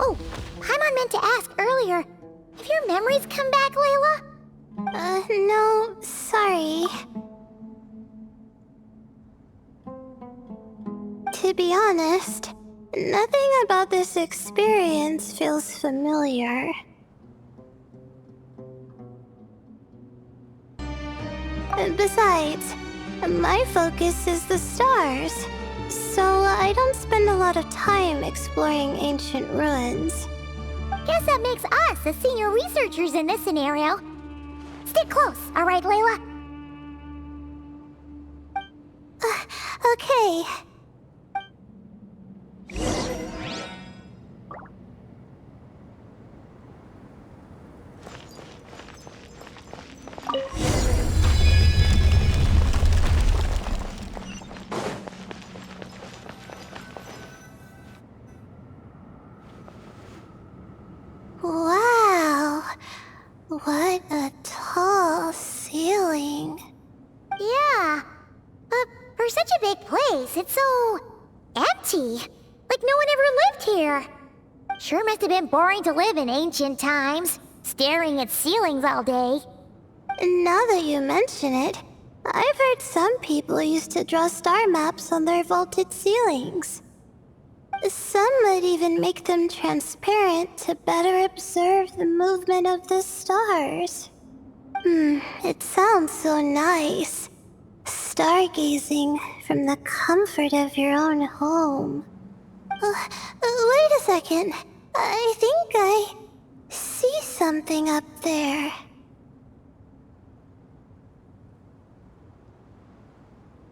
Oh, Paimon meant to ask earlier. Have your memories come back, Layla? No, sorry. To be honest, nothing about this experience feels familiar. Besides, my focus is the stars. So I don't spend a lot of time exploring ancient ruins. Guess that makes us the senior researchers in this scenario. Stick close, all right, Layla? Okay. Wow, what a tall ceiling. Yeah, but for such a big place, it's so empty. Like no one ever lived here. Sure must have been boring to live in ancient times, staring at ceilings all day. Now that you mention it, I've heard some people used to draw star maps on their vaulted ceilings. Some would even make them transparent to better observe the movement of the stars. It sounds so nice. Stargazing from the comfort of your own home. Wait a second. I think I see something up there.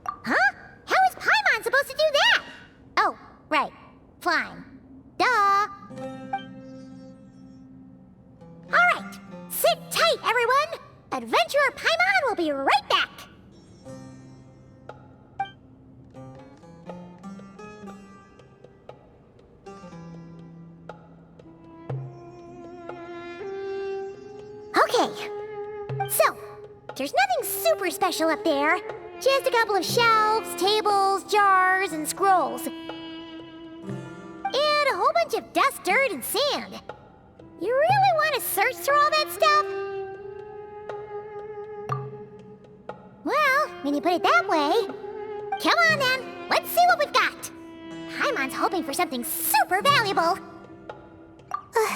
Huh? How is Paimon supposed to do that? Oh, right. Flying. Duh. Alright, sit tight, everyone! Adventurer Paimon will be right back! Okay, so, there's nothing super special up there. Just a couple of shelves, tables, jars, and scrolls. And a whole bunch of dust, dirt, and sand. You really want to search through all that stuff? Well, when you put it that way... Come on then, let's see what we've got. Paimon's hoping for something super valuable.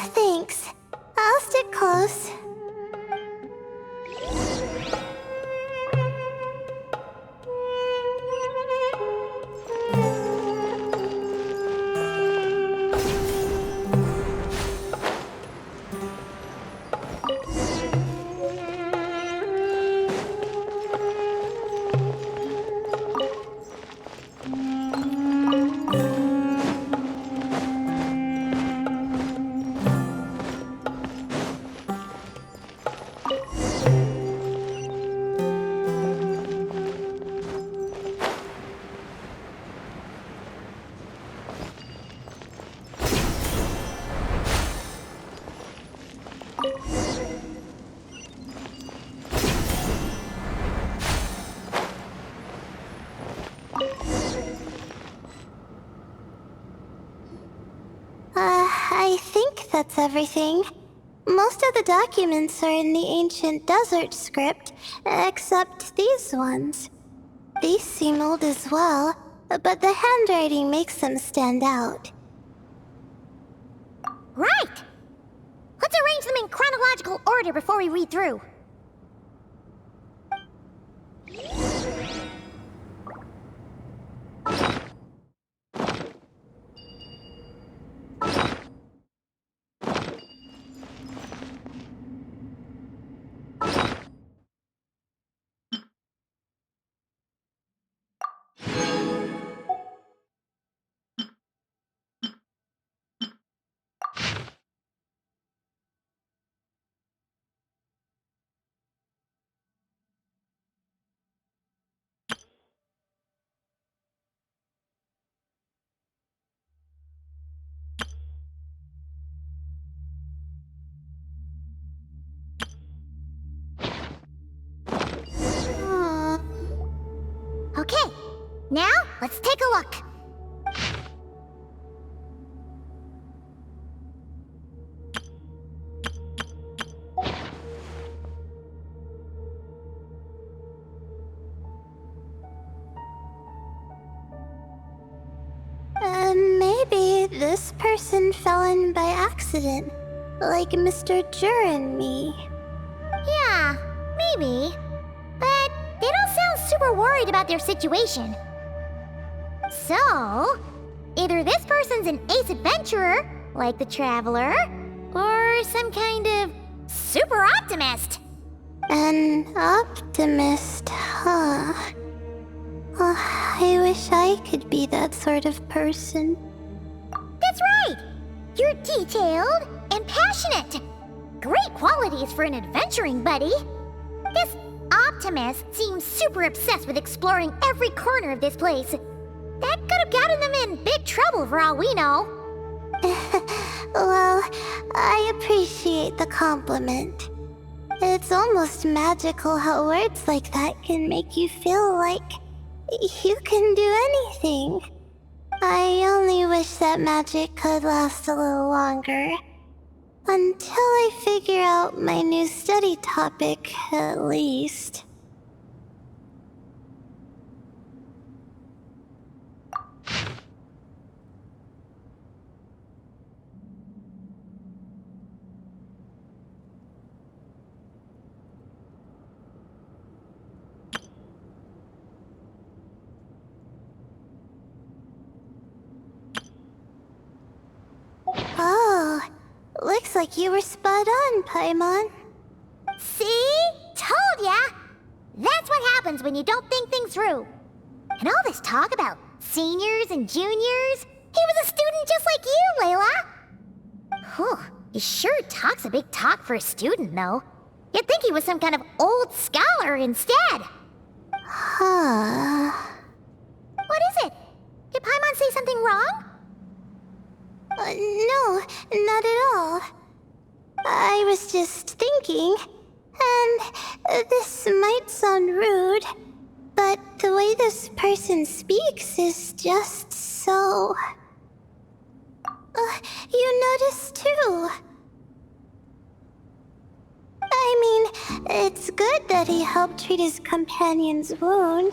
Thanks. I'll stick close. I think that's everything. Most of the documents are in the ancient desert script, except these ones. These seem old as well, but the handwriting makes them stand out. Right! Let's arrange them in chronological order before we read through. Okay, now let's take a look. Maybe this person fell in by accident, like Mr. Jur and me. Yeah, maybe. But they don't sound super worried about their situation. So, either this person's an ace adventurer, like the Traveler, or some kind of super optimist. An optimist, huh? Oh, I wish I could be that sort of person. That's right! You're detailed and passionate. Great qualities for an adventuring buddy. This optimist seems super obsessed with exploring every corner of this place. That could have gotten them in big trouble for all we know. Well, I appreciate the compliment. It's almost magical how words like that can make you feel like you can do anything. I only wish that magic could last a little longer. Until I figure out my new study topic, at least. Oh, looks like you were spot on, Paimon. See? Told ya! That's what happens when you don't think things through. And all this talk about seniors and juniors, he was a student just like you, Layla. Whew, he sure talks a big talk for a student, though. You'd think he was some kind of old scholar instead. Huh. What is it? Did Paimon say something wrong? No, not at all. I was just thinking, and this might sound rude, but the way this person speaks is just so... you notice too. I mean, it's good that he helped treat his companion's wound,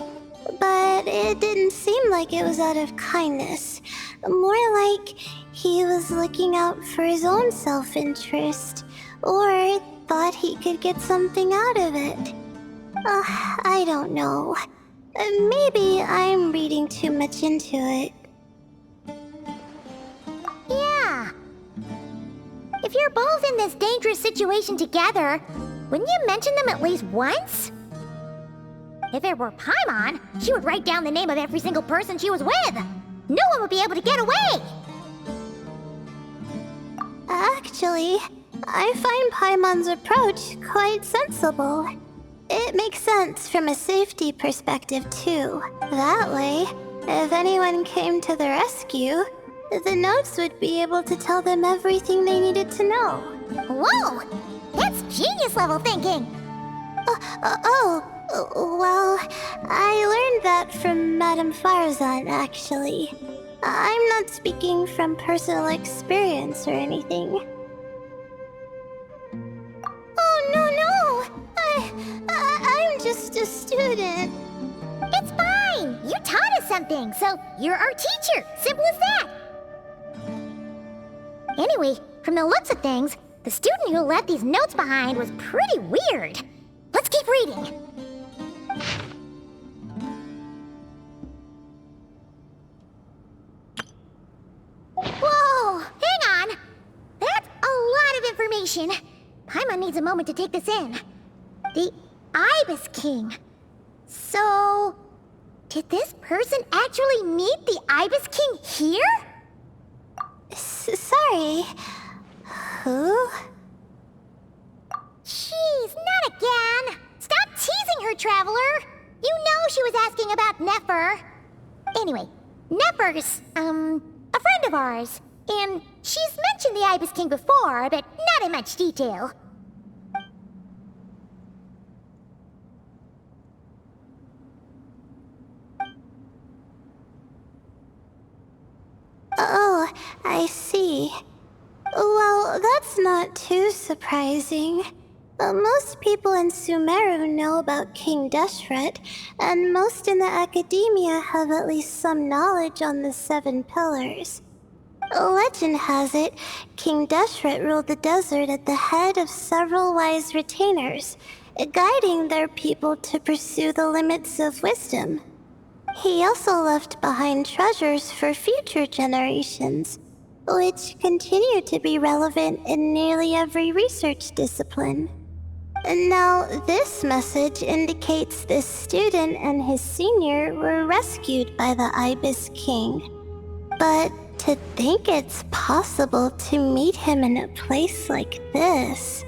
but it didn't seem like it was out of kindness. More like he was looking out for his own self-interest, or thought he could get something out of it. I don't know. Maybe I'm reading too much into it. Yeah. If you're both in this dangerous situation together, wouldn't you mention them at least once? If it were Paimon, she would write down the name of every single person she was with. No one would be able to get away. Actually, I find Paimon's approach quite sensible. It makes sense from a safety perspective, too. That way, if anyone came to the rescue, the notes would be able to tell them everything they needed to know. Whoa! That's genius-level thinking! Well, I learned that from Madame Faruzan, actually. I'm not speaking from personal experience or anything. Oh, no! I'm just a student. It's fine! You taught us something, so you're our teacher. Simple as that. Anyway, from the looks of things, the student who left these notes behind was pretty weird. Let's keep reading. Whoa! Hang on! That's a lot of information. Paimon needs a moment to take this in. The Ibis King. So... did this person actually meet the Ibis King here? Sorry. Who? Jeez, not again! Stop teasing her, Traveler! You know she was asking about Nefer. Anyway, Nefer's, a friend of ours. And she's mentioned the Ibis King before, but not in much detail. Oh, I see. Well, that's not too surprising. Most people in Sumeru know about King Deshret, and most in the academia have at least some knowledge on the 7 pillars. Legend has it, King Deshret ruled the desert at the head of several wise retainers, guiding their people to pursue the limits of wisdom. He also left behind treasures for future generations, which continue to be relevant in nearly every research discipline. And now, this message indicates this student and his senior were rescued by the Ibis King. But to think it's possible to meet him in a place like this...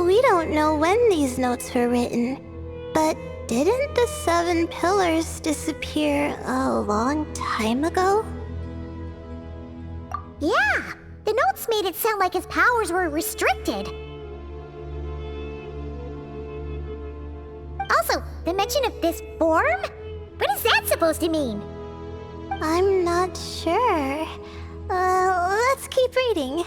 We don't know when these notes were written, but didn't the 7 pillars disappear a long time ago? Yeah, the notes made it sound like his powers were restricted. Also, the mention of this form? What is that supposed to mean? I'm not sure. Let's keep reading.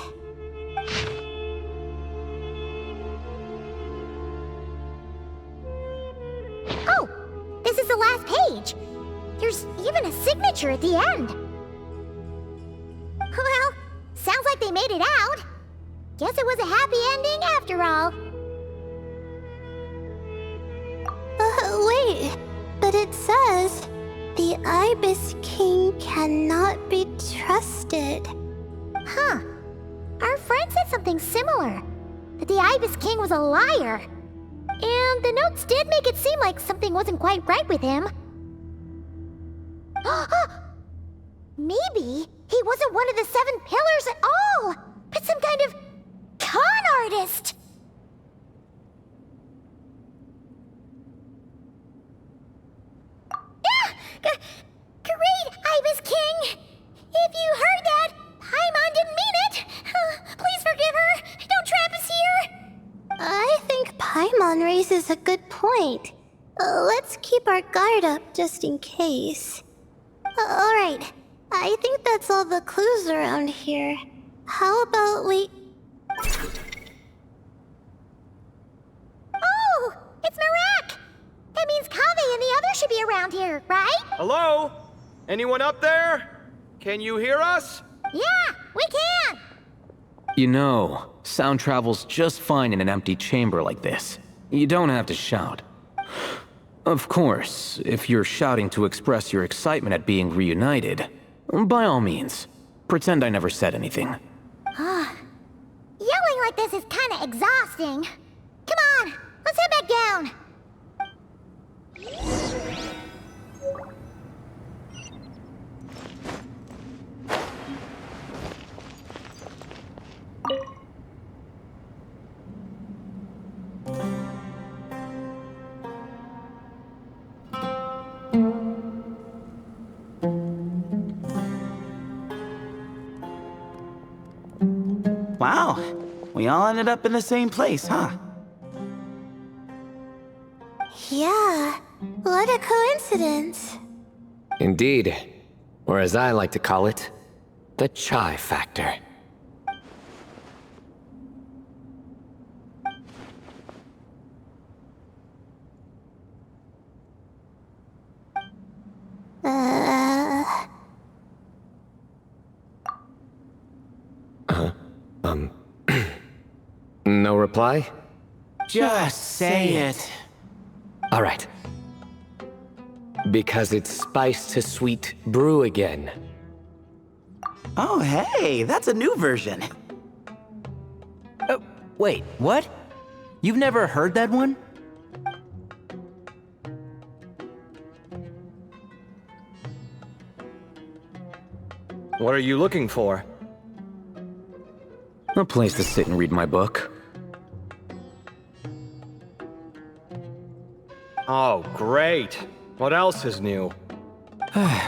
Oh, this is the last page. There's even a signature at the end. Well, sounds like they made it out. Guess it was a happy ending after all. Wait, but it says, the Ibis King cannot be trusted. Huh. Our friend said something similar. That the Ibis King was a liar. And the notes did make it seem like something wasn't quite right with him. Maybe he wasn't one of the 7 pillars at all, but some kind of con artist. Great, Ibis King! If you heard that, Paimon didn't mean it. Please forgive her. Don't trap us here. I think Paimon raises a good point. Let's keep our guard up just in case. Alright, I think that's all the clues around here. How about we... Oh, it's Marak! That means Kaveh and the others should be around here, right? Hello? Anyone up there? Can you hear us? Yeah, we can! You know, sound travels just fine in an empty chamber like this. You don't have to shout. Of course, if you're shouting to express your excitement at being reunited, by all means, pretend I never said anything. Yelling like this is kinda exhausting. Come on, let's head back down. Wow, we all ended up in the same place, huh? Yeah, what a coincidence. Indeed. Or as I like to call it, the chai factor. No reply? Just say it. All right. Because it's spice to sweet brew again. Oh, hey, that's a new version. Oh, wait, what? You've never heard that one? What are you looking for? A place to sit and read my book. Oh, great. What else is new?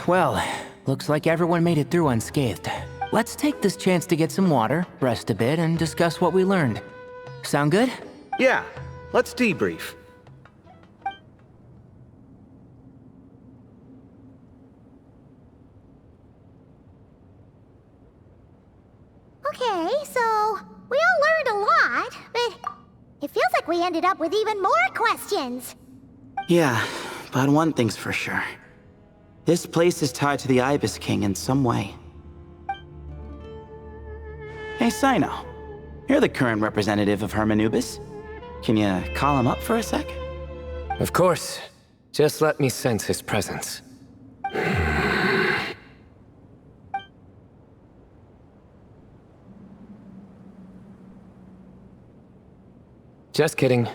Well, looks like everyone made it through unscathed. Let's take this chance to get some water, rest a bit, and discuss what we learned. Sound good? Yeah, let's debrief. Okay, so we all learned a lot, but it feels like we ended up with even more questions. Yeah, but one thing's for sure. This place is tied to the Ibis King in some way. Hey, Cyno. You're the current representative of Hermanubis. Can you call him up for a sec? Of course. Just let me sense his presence. Just kidding.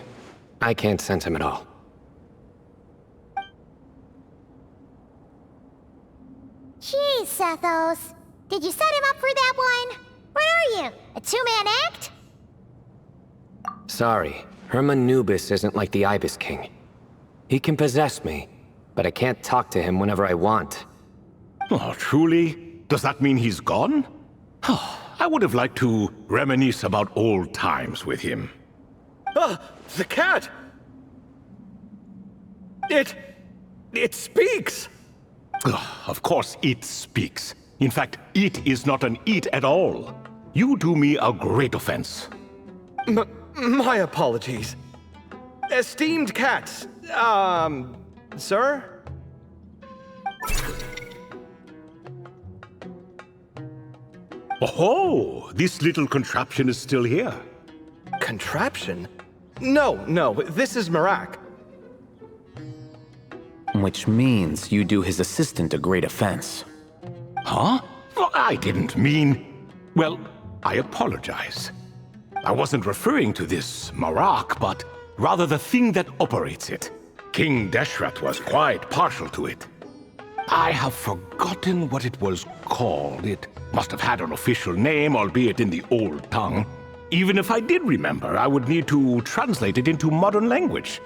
I can't sense him at all. Geez, Sethos. Did you set him up for that one? What are you, a two-man act? Sorry, Herman Nubis isn't like the Ibis King. He can possess me, but I can't talk to him whenever I want. Oh, truly? Does that mean he's gone? I would have liked to reminisce about old times with him. Ah, the cat! It speaks! Of course it speaks. In fact, it is not an it at all. You do me a great offense. My apologies. Esteemed cats, sir? Oh, this little contraption is still here. Contraption? No, this is Marak. Which means you do his assistant a great offense. Huh? Well, I didn't mean... Well, I apologize. I wasn't referring to this Marak, but rather the thing that operates it. King Deshret was quite partial to it. I have forgotten what it was called. It must have had an official name, albeit in the old tongue. Even if I did remember, I would need to translate it into modern language.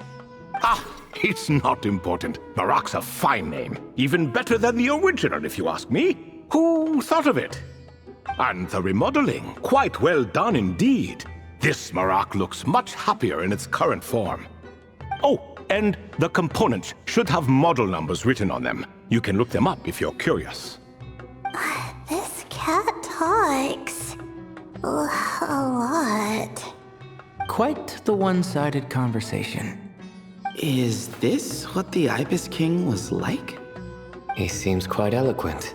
It's not important. Marak's a fine name. Even better than the original, if you ask me. Who thought of it? And the remodeling, quite well done indeed. This Marak looks much happier in its current form. Oh, and the components should have model numbers written on them. You can look them up if you're curious. This cat talks a lot. Quite the one-sided conversation. Is this what the Ibis King was like? He seems quite eloquent.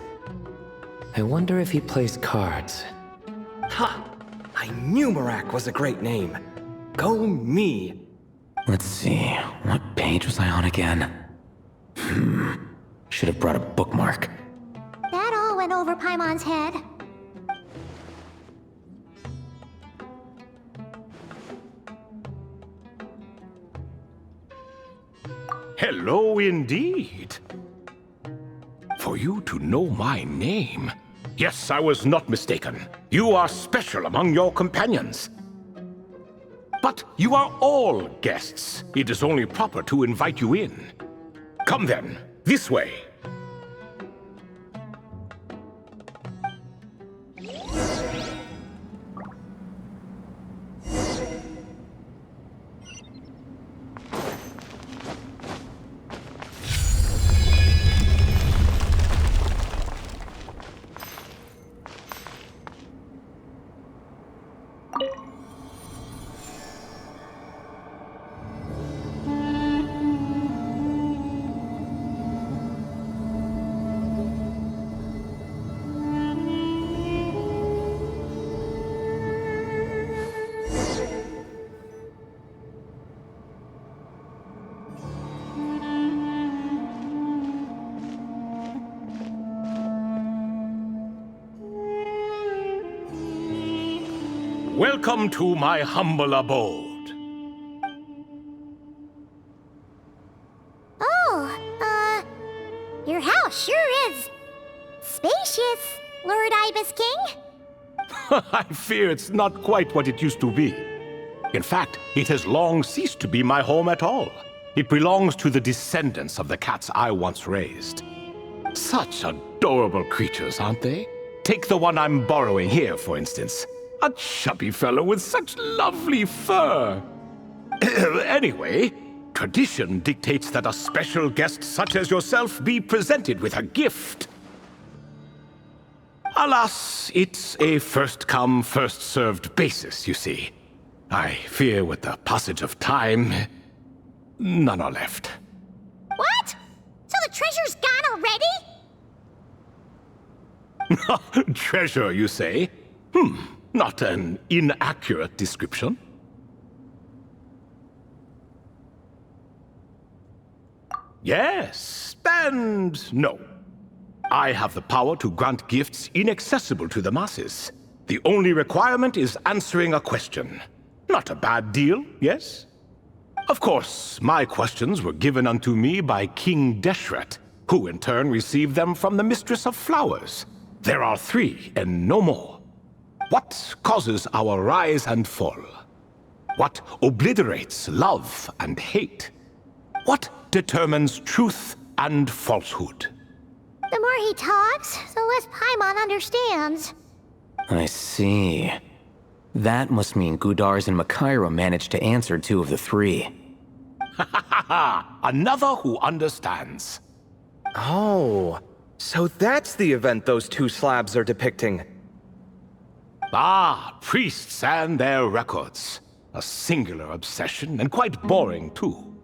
I wonder if he plays cards. Ha! I knew Marak was a great name. Go me! Let's see, what page was I on again? Should have brought a bookmark. That all went over Paimon's head. Hello indeed. For you to know my name. Yes, I was not mistaken. You are special among your companions. But you are all guests. It is only proper to invite you in. Come then, this way. Welcome to my humble abode. Oh, your house sure is spacious, Lord Ibis King. I fear it's not quite what it used to be. In fact, it has long ceased to be my home at all. It belongs to the descendants of the cats I once raised. Such adorable creatures, aren't they? Take the one I'm borrowing here, for instance. A chubby fellow with such lovely fur. Anyway, tradition dictates that a special guest such as yourself be presented with a gift. Alas, it's a first-come, first-served basis, you see. I fear with the passage of time, none are left. What? So the treasure's gone already? Treasure, you say? Not an inaccurate description. Yes, and no. I have the power to grant gifts inaccessible to the masses. The only requirement is answering a question. Not a bad deal, yes? Of course, my questions were given unto me by King Deshret, who in turn received them from the Mistress of Flowers. There are 3 and no more. What causes our rise and fall? What obliterates love and hate? What determines truth and falsehood? The more he talks, the less Paimon understands. I see. That must mean Gudars and Makaira managed to answer 2 of the 3. Another who understands. Oh, so that's the event those 2 slabs are depicting. Ah, priests and their records. A singular obsession, and quite boring too.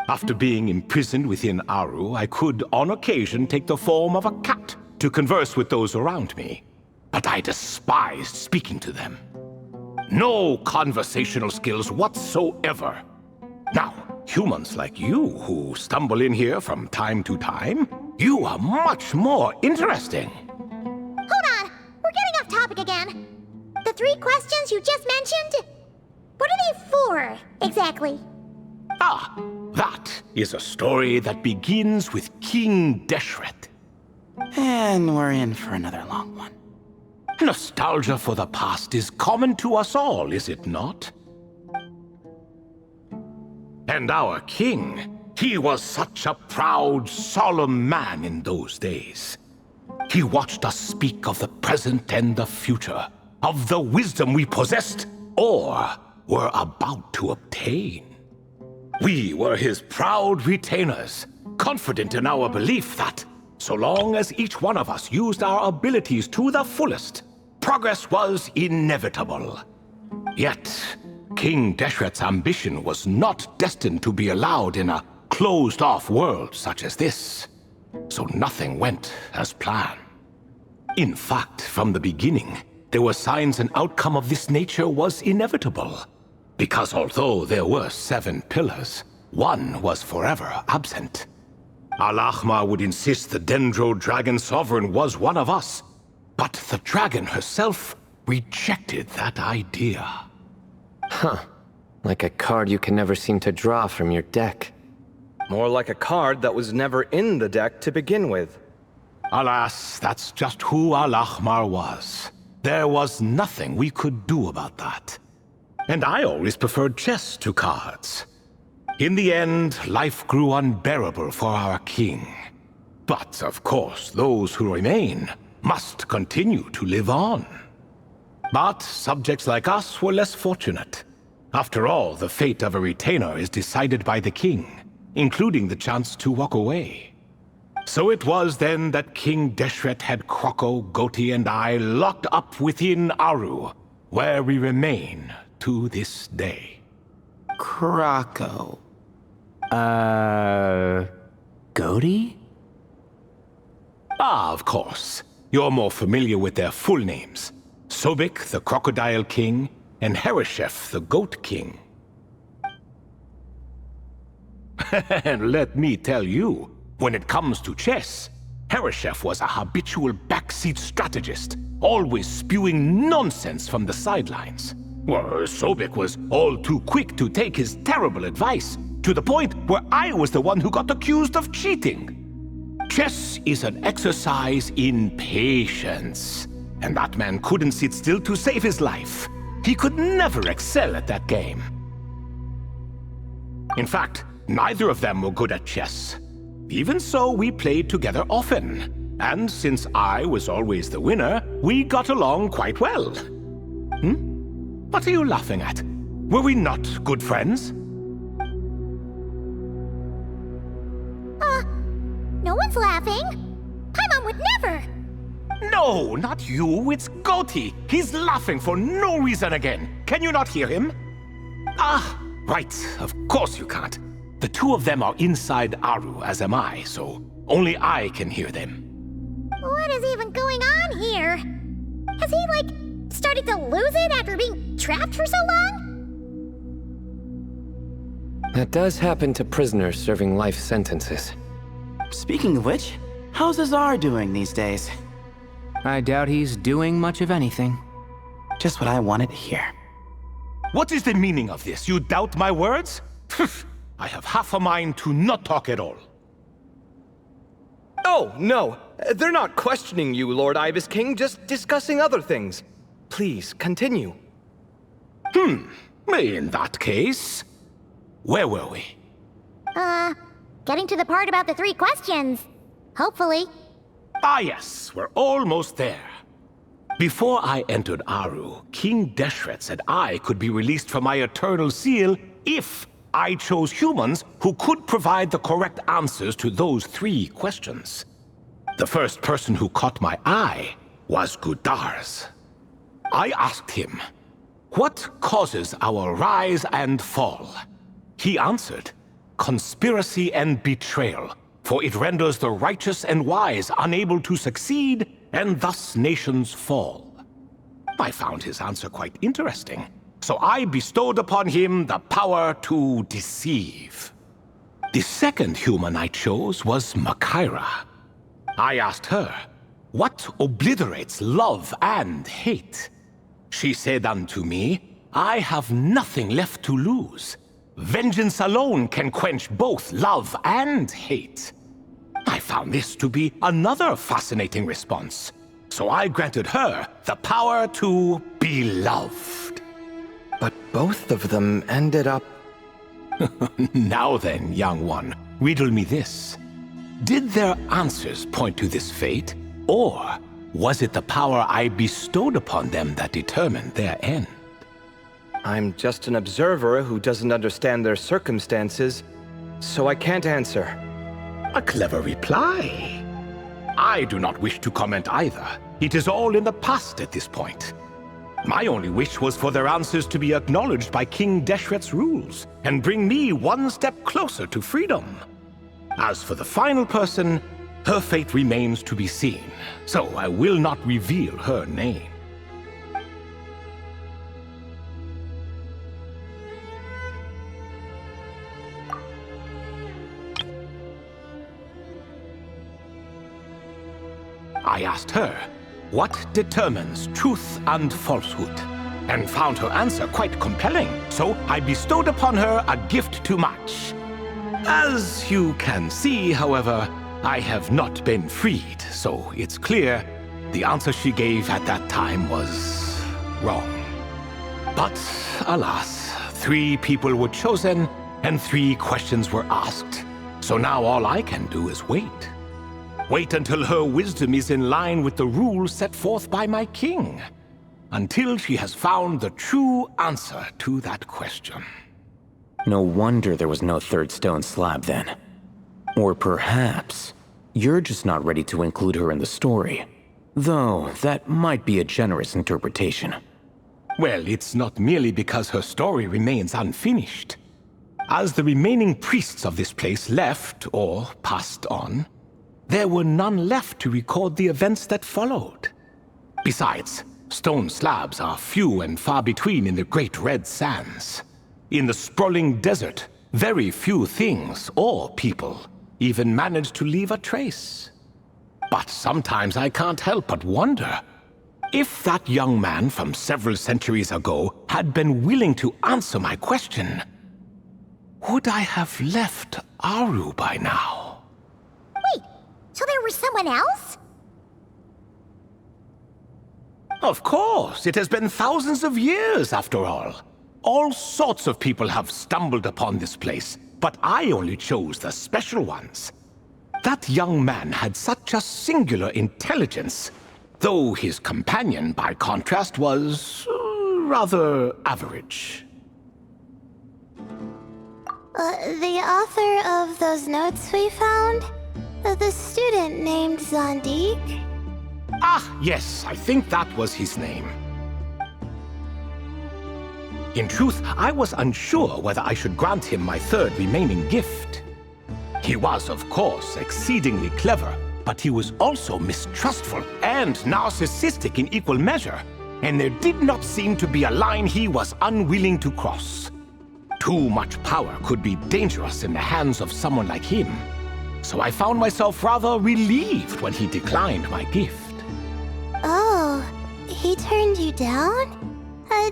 After being imprisoned within Aru, I could, on occasion, take the form of a cat to converse with those around me. But I despised speaking to them. No conversational skills whatsoever. Now, humans like you who stumble in here from time to time, you are much more interesting. Hold on! We're getting off topic again. The 3 questions you just mentioned? What are they for, exactly? Ah, that is a story that begins with King Deshret. And we're in for another long one. Nostalgia for the past is common to us all, is it not? And our king, he was such a proud, solemn man in those days. He watched us speak of the present and the future, of the wisdom we possessed or were about to obtain. We were his proud retainers, confident in our belief that, so long as each one of us used our abilities to the fullest, progress was inevitable. Yet, King Deshret's ambition was not destined to be allowed in a closed-off world such as this, so nothing went as planned. In fact, from the beginning, there were signs an outcome of this nature was inevitable, because although there were 7 pillars, one was forever absent. Al-Ahmar would insist the Dendro Dragon Sovereign was one of us, but the dragon herself rejected that idea. Huh. Like a card you can never seem to draw from your deck. More like a card that was never in the deck to begin with. Alas, that's just who Al-Ahmar was. There was nothing we could do about that. And I always preferred chess to cards. In the end, life grew unbearable for our king. But, of course, those who remain must continue to live on. But subjects like us were less fortunate. After all, the fate of a retainer is decided by the king, including the chance to walk away. So it was then that King Deshret had Kroko, Goti, and I locked up within Aru, where we remain to this day. Kroko. Goti? Ah, of course. You're more familiar with their full names. Sobek, the Crocodile King, and Hereshef, the Goat King. And let me tell you, when it comes to chess, Hereshef was a habitual backseat strategist, always spewing nonsense from the sidelines. Well, Sobek was all too quick to take his terrible advice, to the point where I was the one who got accused of cheating. Chess is an exercise in patience, and that man couldn't sit still to save his life. He could never excel at that game. In fact, neither of them were good at chess. Even so, we played together often, and since I was always the winner, we got along quite well. What are you laughing at? Were we not good friends? No one's laughing. Paimon would never. No, not you. It's Goti. He's laughing for no reason again. Can you not hear him? Ah, right. Of course you can't. The 2 of them are inside Aru, as am I, so only I can hear them. What is even going on here? Has he, started to lose it after being trapped for so long? That does happen to prisoners serving life sentences. Speaking of which, How's Azar doing these days? I doubt he's doing much of anything. Just what I wanted to hear. What is the meaning of this? You doubt my words? I have half a mind to not talk at all. Oh, no. They're not questioning you, Lord Ibis King, just discussing other things. Please, continue. In that case, where were we? Getting to the part about the 3 questions. Hopefully. Ah yes, we're almost there. Before I entered Aru, King Deshret said I could be released from my eternal seal if I chose humans who could provide the correct answers to those 3 questions. The first person who caught my eye was Gudar's. I asked him, what causes our rise and fall? He answered, conspiracy and betrayal, for it renders the righteous and wise unable to succeed, and thus nations fall. I found his answer quite interesting, so I bestowed upon him the power to deceive. The second human I chose was Makaira. I asked her, what obliterates love and hate? She said unto me, I have nothing left to lose. Vengeance alone can quench both love and hate. I found this to be another fascinating response, so I granted her the power to be loved. But both of them ended up... Now then, young one, riddle me this. Did their answers point to this fate, or was it the power I bestowed upon them that determined their end? I'm just an observer who doesn't understand their circumstances, so I can't answer. A clever reply. I do not wish to comment either. It is all in the past at this point. My only wish was for their answers to be acknowledged by King Deshret's rules, and bring me one step closer to freedom. As for the final person, her fate remains to be seen, so I will not reveal her name. I asked her, what determines truth and falsehood? And found her answer quite compelling, so I bestowed upon her a gift to match. As you can see, however, I have not been freed, so it's clear the answer she gave at that time was wrong. But alas, 3 people were chosen and 3 questions were asked, so now all I can do is wait. Wait until her wisdom is in line with the rules set forth by my king. Until she has found the true answer to that question. No wonder there was no 3rd stone slab then. Or perhaps you're just not ready to include her in the story. Though that might be a generous interpretation. Well, it's not merely because her story remains unfinished. As the remaining priests of this place left or passed on, there were none left to record the events that followed. Besides, stone slabs are few and far between in the Great Red Sands. In the sprawling desert, very few things or people even manage to leave a trace. But sometimes I can't help but wonder, if that young man from several centuries ago had been willing to answer my question, would I have left Aru by now? So there was someone else? Of course, it has been thousands of years after all. All sorts of people have stumbled upon this place, but I only chose the special ones. That young man had such a singular intelligence, though his companion, by contrast, was rather average. The author of those notes we found? The student named Zandik? Ah, yes, I think that was his name. In truth, I was unsure whether I should grant him my 3rd remaining gift. He was, of course, exceedingly clever, but he was also mistrustful and narcissistic in equal measure, and there did not seem to be a line he was unwilling to cross. Too much power could be dangerous in the hands of someone like him. so I found myself rather relieved when he declined my gift. Oh, he turned you down?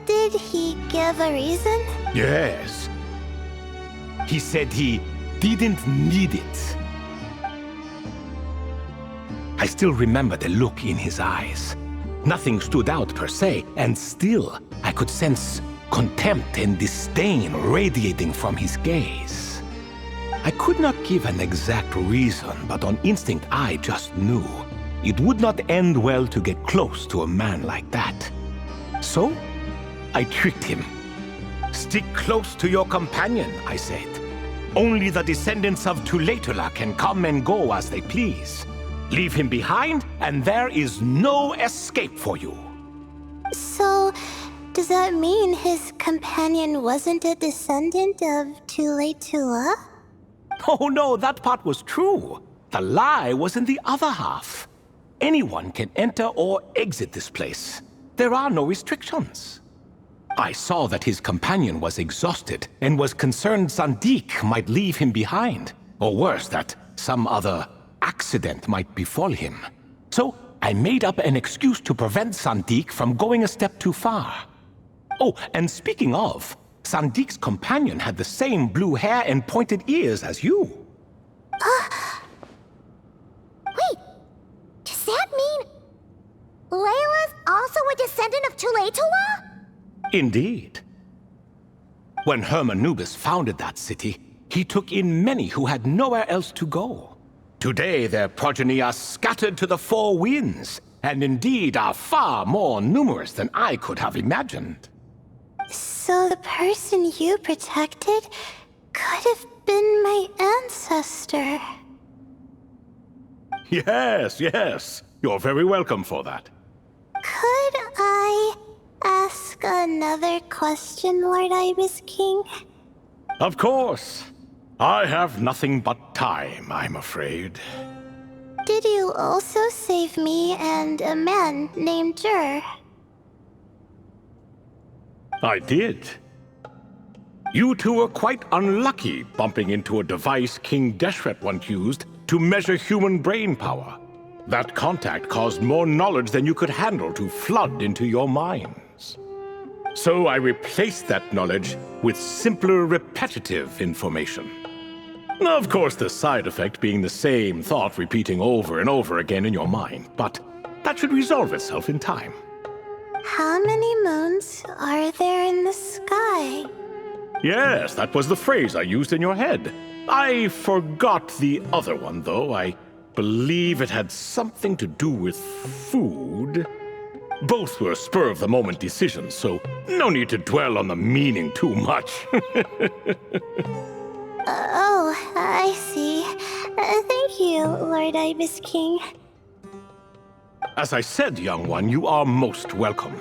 Did he give a reason? Yes. He said he didn't need it. I still remember the look in his eyes. Nothing stood out per se, and still I could sense contempt and disdain radiating from his gaze. I could not give an exact reason, but on instinct I just knew it would not end well to get close to a man like that. So, I tricked him. Stick close to your companion, I said. Only the descendants of Tuletula can come and go as they please. Leave him behind, and there is no escape for you. So, does that mean his companion wasn't a descendant of Tuletula? Oh no, that part was true. The lie was in the other half. Anyone can enter or exit this place. There are no restrictions. I saw that his companion was exhausted and was concerned Zandik might leave him behind, or worse, that some other accident might befall him. So I made up an excuse to prevent Zandik from going a step too far. Oh, and speaking of, Sandik's companion had the same blue hair and pointed ears as you. Wait, does that mean Layla's also a descendant of Tuletula? Indeed. When Hermanubis founded that city, he took in many who had nowhere else to go. Today their progeny are scattered to the four winds, and indeed are far more numerous than I could have imagined. So the person you protected could have been my ancestor. Yes, yes. You're very welcome for that. Could I ask another question, Lord Ibis King? Of course. I have nothing but time, I'm afraid. Did you also save me and a man named Jur? I did. You two were quite unlucky bumping into a device King Deshret once used to measure human brain power. That contact caused more knowledge than you could handle to flood into your minds. So I replaced that knowledge with simpler, repetitive information. Of course, the side effect being the same thought repeating over and over again in your mind, but that should resolve itself in time. How many moons are there in the sky? Yes, that was the phrase I used in your head. I forgot the other one, though. I believe it had something to do with food. Both were spur-of-the-moment decisions, so no need to dwell on the meaning too much. Oh, I see. Thank you, Lord Ibis King. As I said, young one, you are most welcome.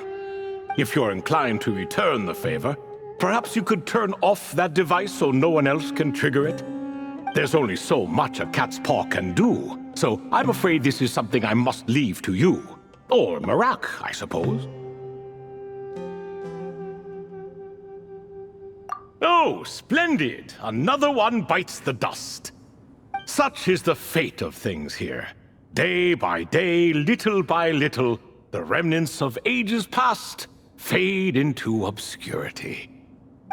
If you're inclined to return the favor, perhaps you could turn off that device so no one else can trigger it? There's only so much a cat's paw can do, so I'm afraid this is something I must leave to you. Or Marak, I suppose. Oh, splendid! Another one bites the dust. Such is the fate of things here. Day by day, little by little, the remnants of ages past fade into obscurity.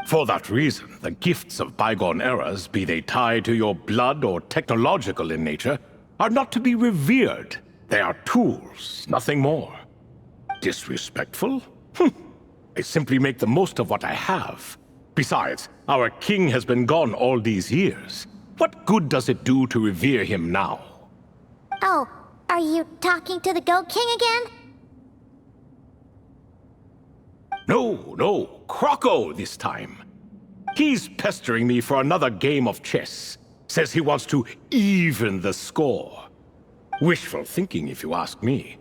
For that reason, the gifts of bygone eras, be they tied to your blood or technological in nature, are not to be revered. They are tools, nothing more. Disrespectful? I simply make the most of what I have. Besides, our king has been gone all these years. What good does it do to revere him now? Oh, are you talking to the Goat King again? No, Croco this time. He's pestering me for another game of chess. Says he wants to even the score. Wishful thinking, if you ask me.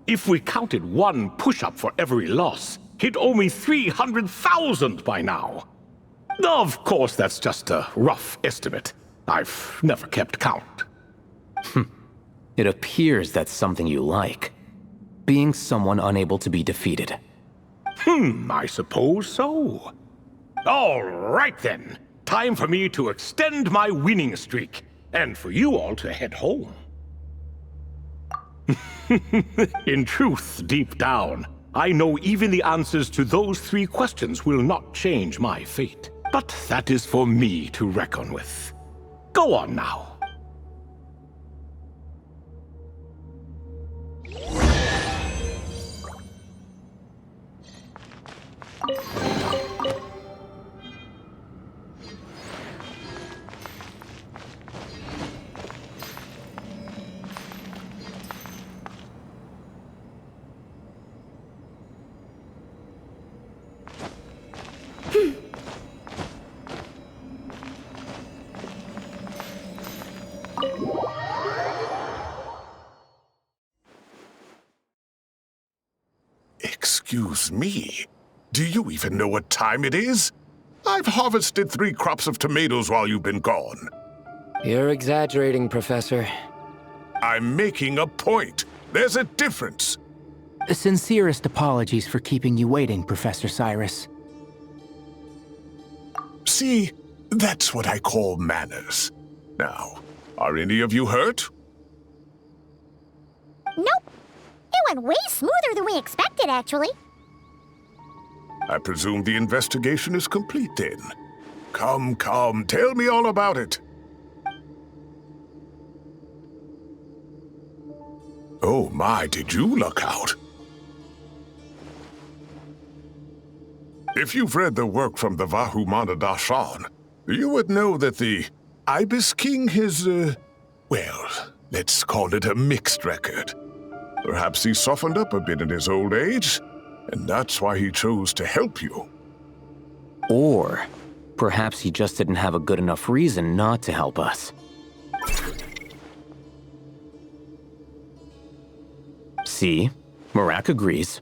If we counted one push-up for every loss, he'd owe me 300,000 by now. Of course, that's just a rough estimate. I've never kept count. It appears that's something you like. Being someone unable to be defeated. I suppose so. All right then. Time for me to extend my winning streak. and for you all to head home. In truth, deep down, I know even the answers to those 3 questions will not change my fate. But that is for me to reckon with. Go on now. Excuse me, do you even know what time it is? I've harvested 3 crops of tomatoes while you've been gone. You're exaggerating, Professor. I'm making a point. There's a difference. Sincerest apologies for keeping you waiting, Professor Cyrus. See, that's what I call manners. Now, are any of you hurt? Nope. It went way smoother than we expected, actually. I presume the investigation is complete then. Come, tell me all about it. Oh my, did you luck out? If you've read the work from the Vahumana Darshan, you would know that the Ibis King has, well, let's call it a mixed record. Perhaps he softened up a bit in his old age, and that's why he chose to help you. Or perhaps he just didn't have a good enough reason not to help us. See? Marak agrees.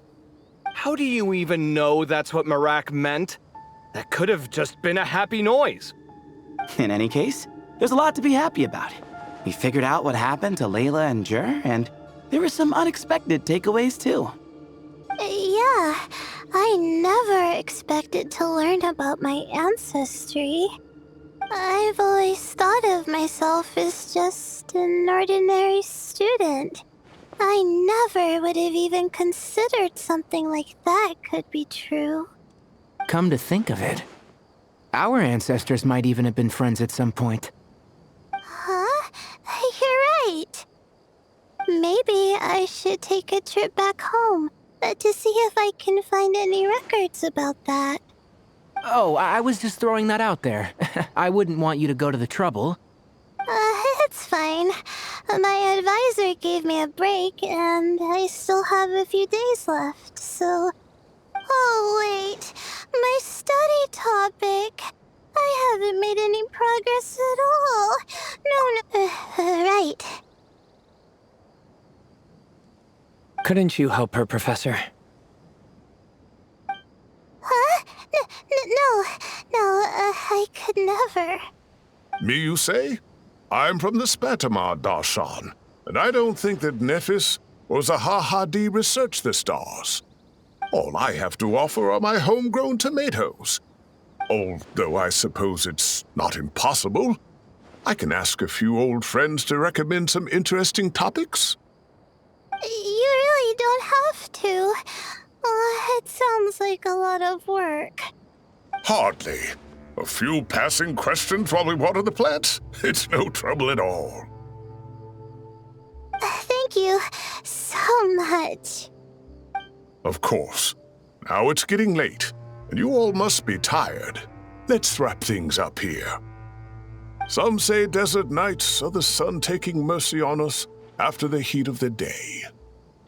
How do you even know that's what Marak meant? That could have just been a happy noise. In any case, there's a lot to be happy about. We figured out what happened to Layla and Jur, and there were some unexpected takeaways too. Yeah, I never expected to learn about my ancestry. I've always thought of myself as just an ordinary student. I never would have even considered something like that could be true. Come to think of it, our ancestors might even have been friends at some point. Huh? You're right. Maybe I should take a trip back home to see if I can find any records about that. Oh, I was just throwing that out there. I wouldn't want you to go to the trouble. It's fine. My advisor gave me a break, and I still have a few days left, so... Oh, wait. My study topic. I haven't made any progress at all. No, right. Couldn't you help her, Professor? Huh? No, I could never. Me, you say? I'm from the Spatamar Darshan, and I don't think that Nephis or Zahahadi researched the stars. All I have to offer are my homegrown tomatoes. Although I suppose it's not impossible. I can ask a few old friends to recommend some interesting topics. You really don't have to. It sounds like a lot of work. Hardly. A few passing questions while we water the plants? It's no trouble at all. Thank you so much. Of course. Now it's getting late, and you all must be tired. Let's wrap things up here. Some say desert nights are the sun taking mercy on us after the heat of the day.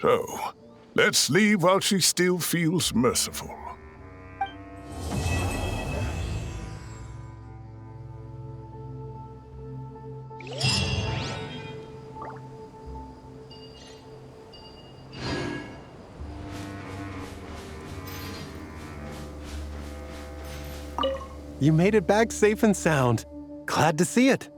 So, let's leave while she still feels merciful. You made it back safe and sound. Glad to see it.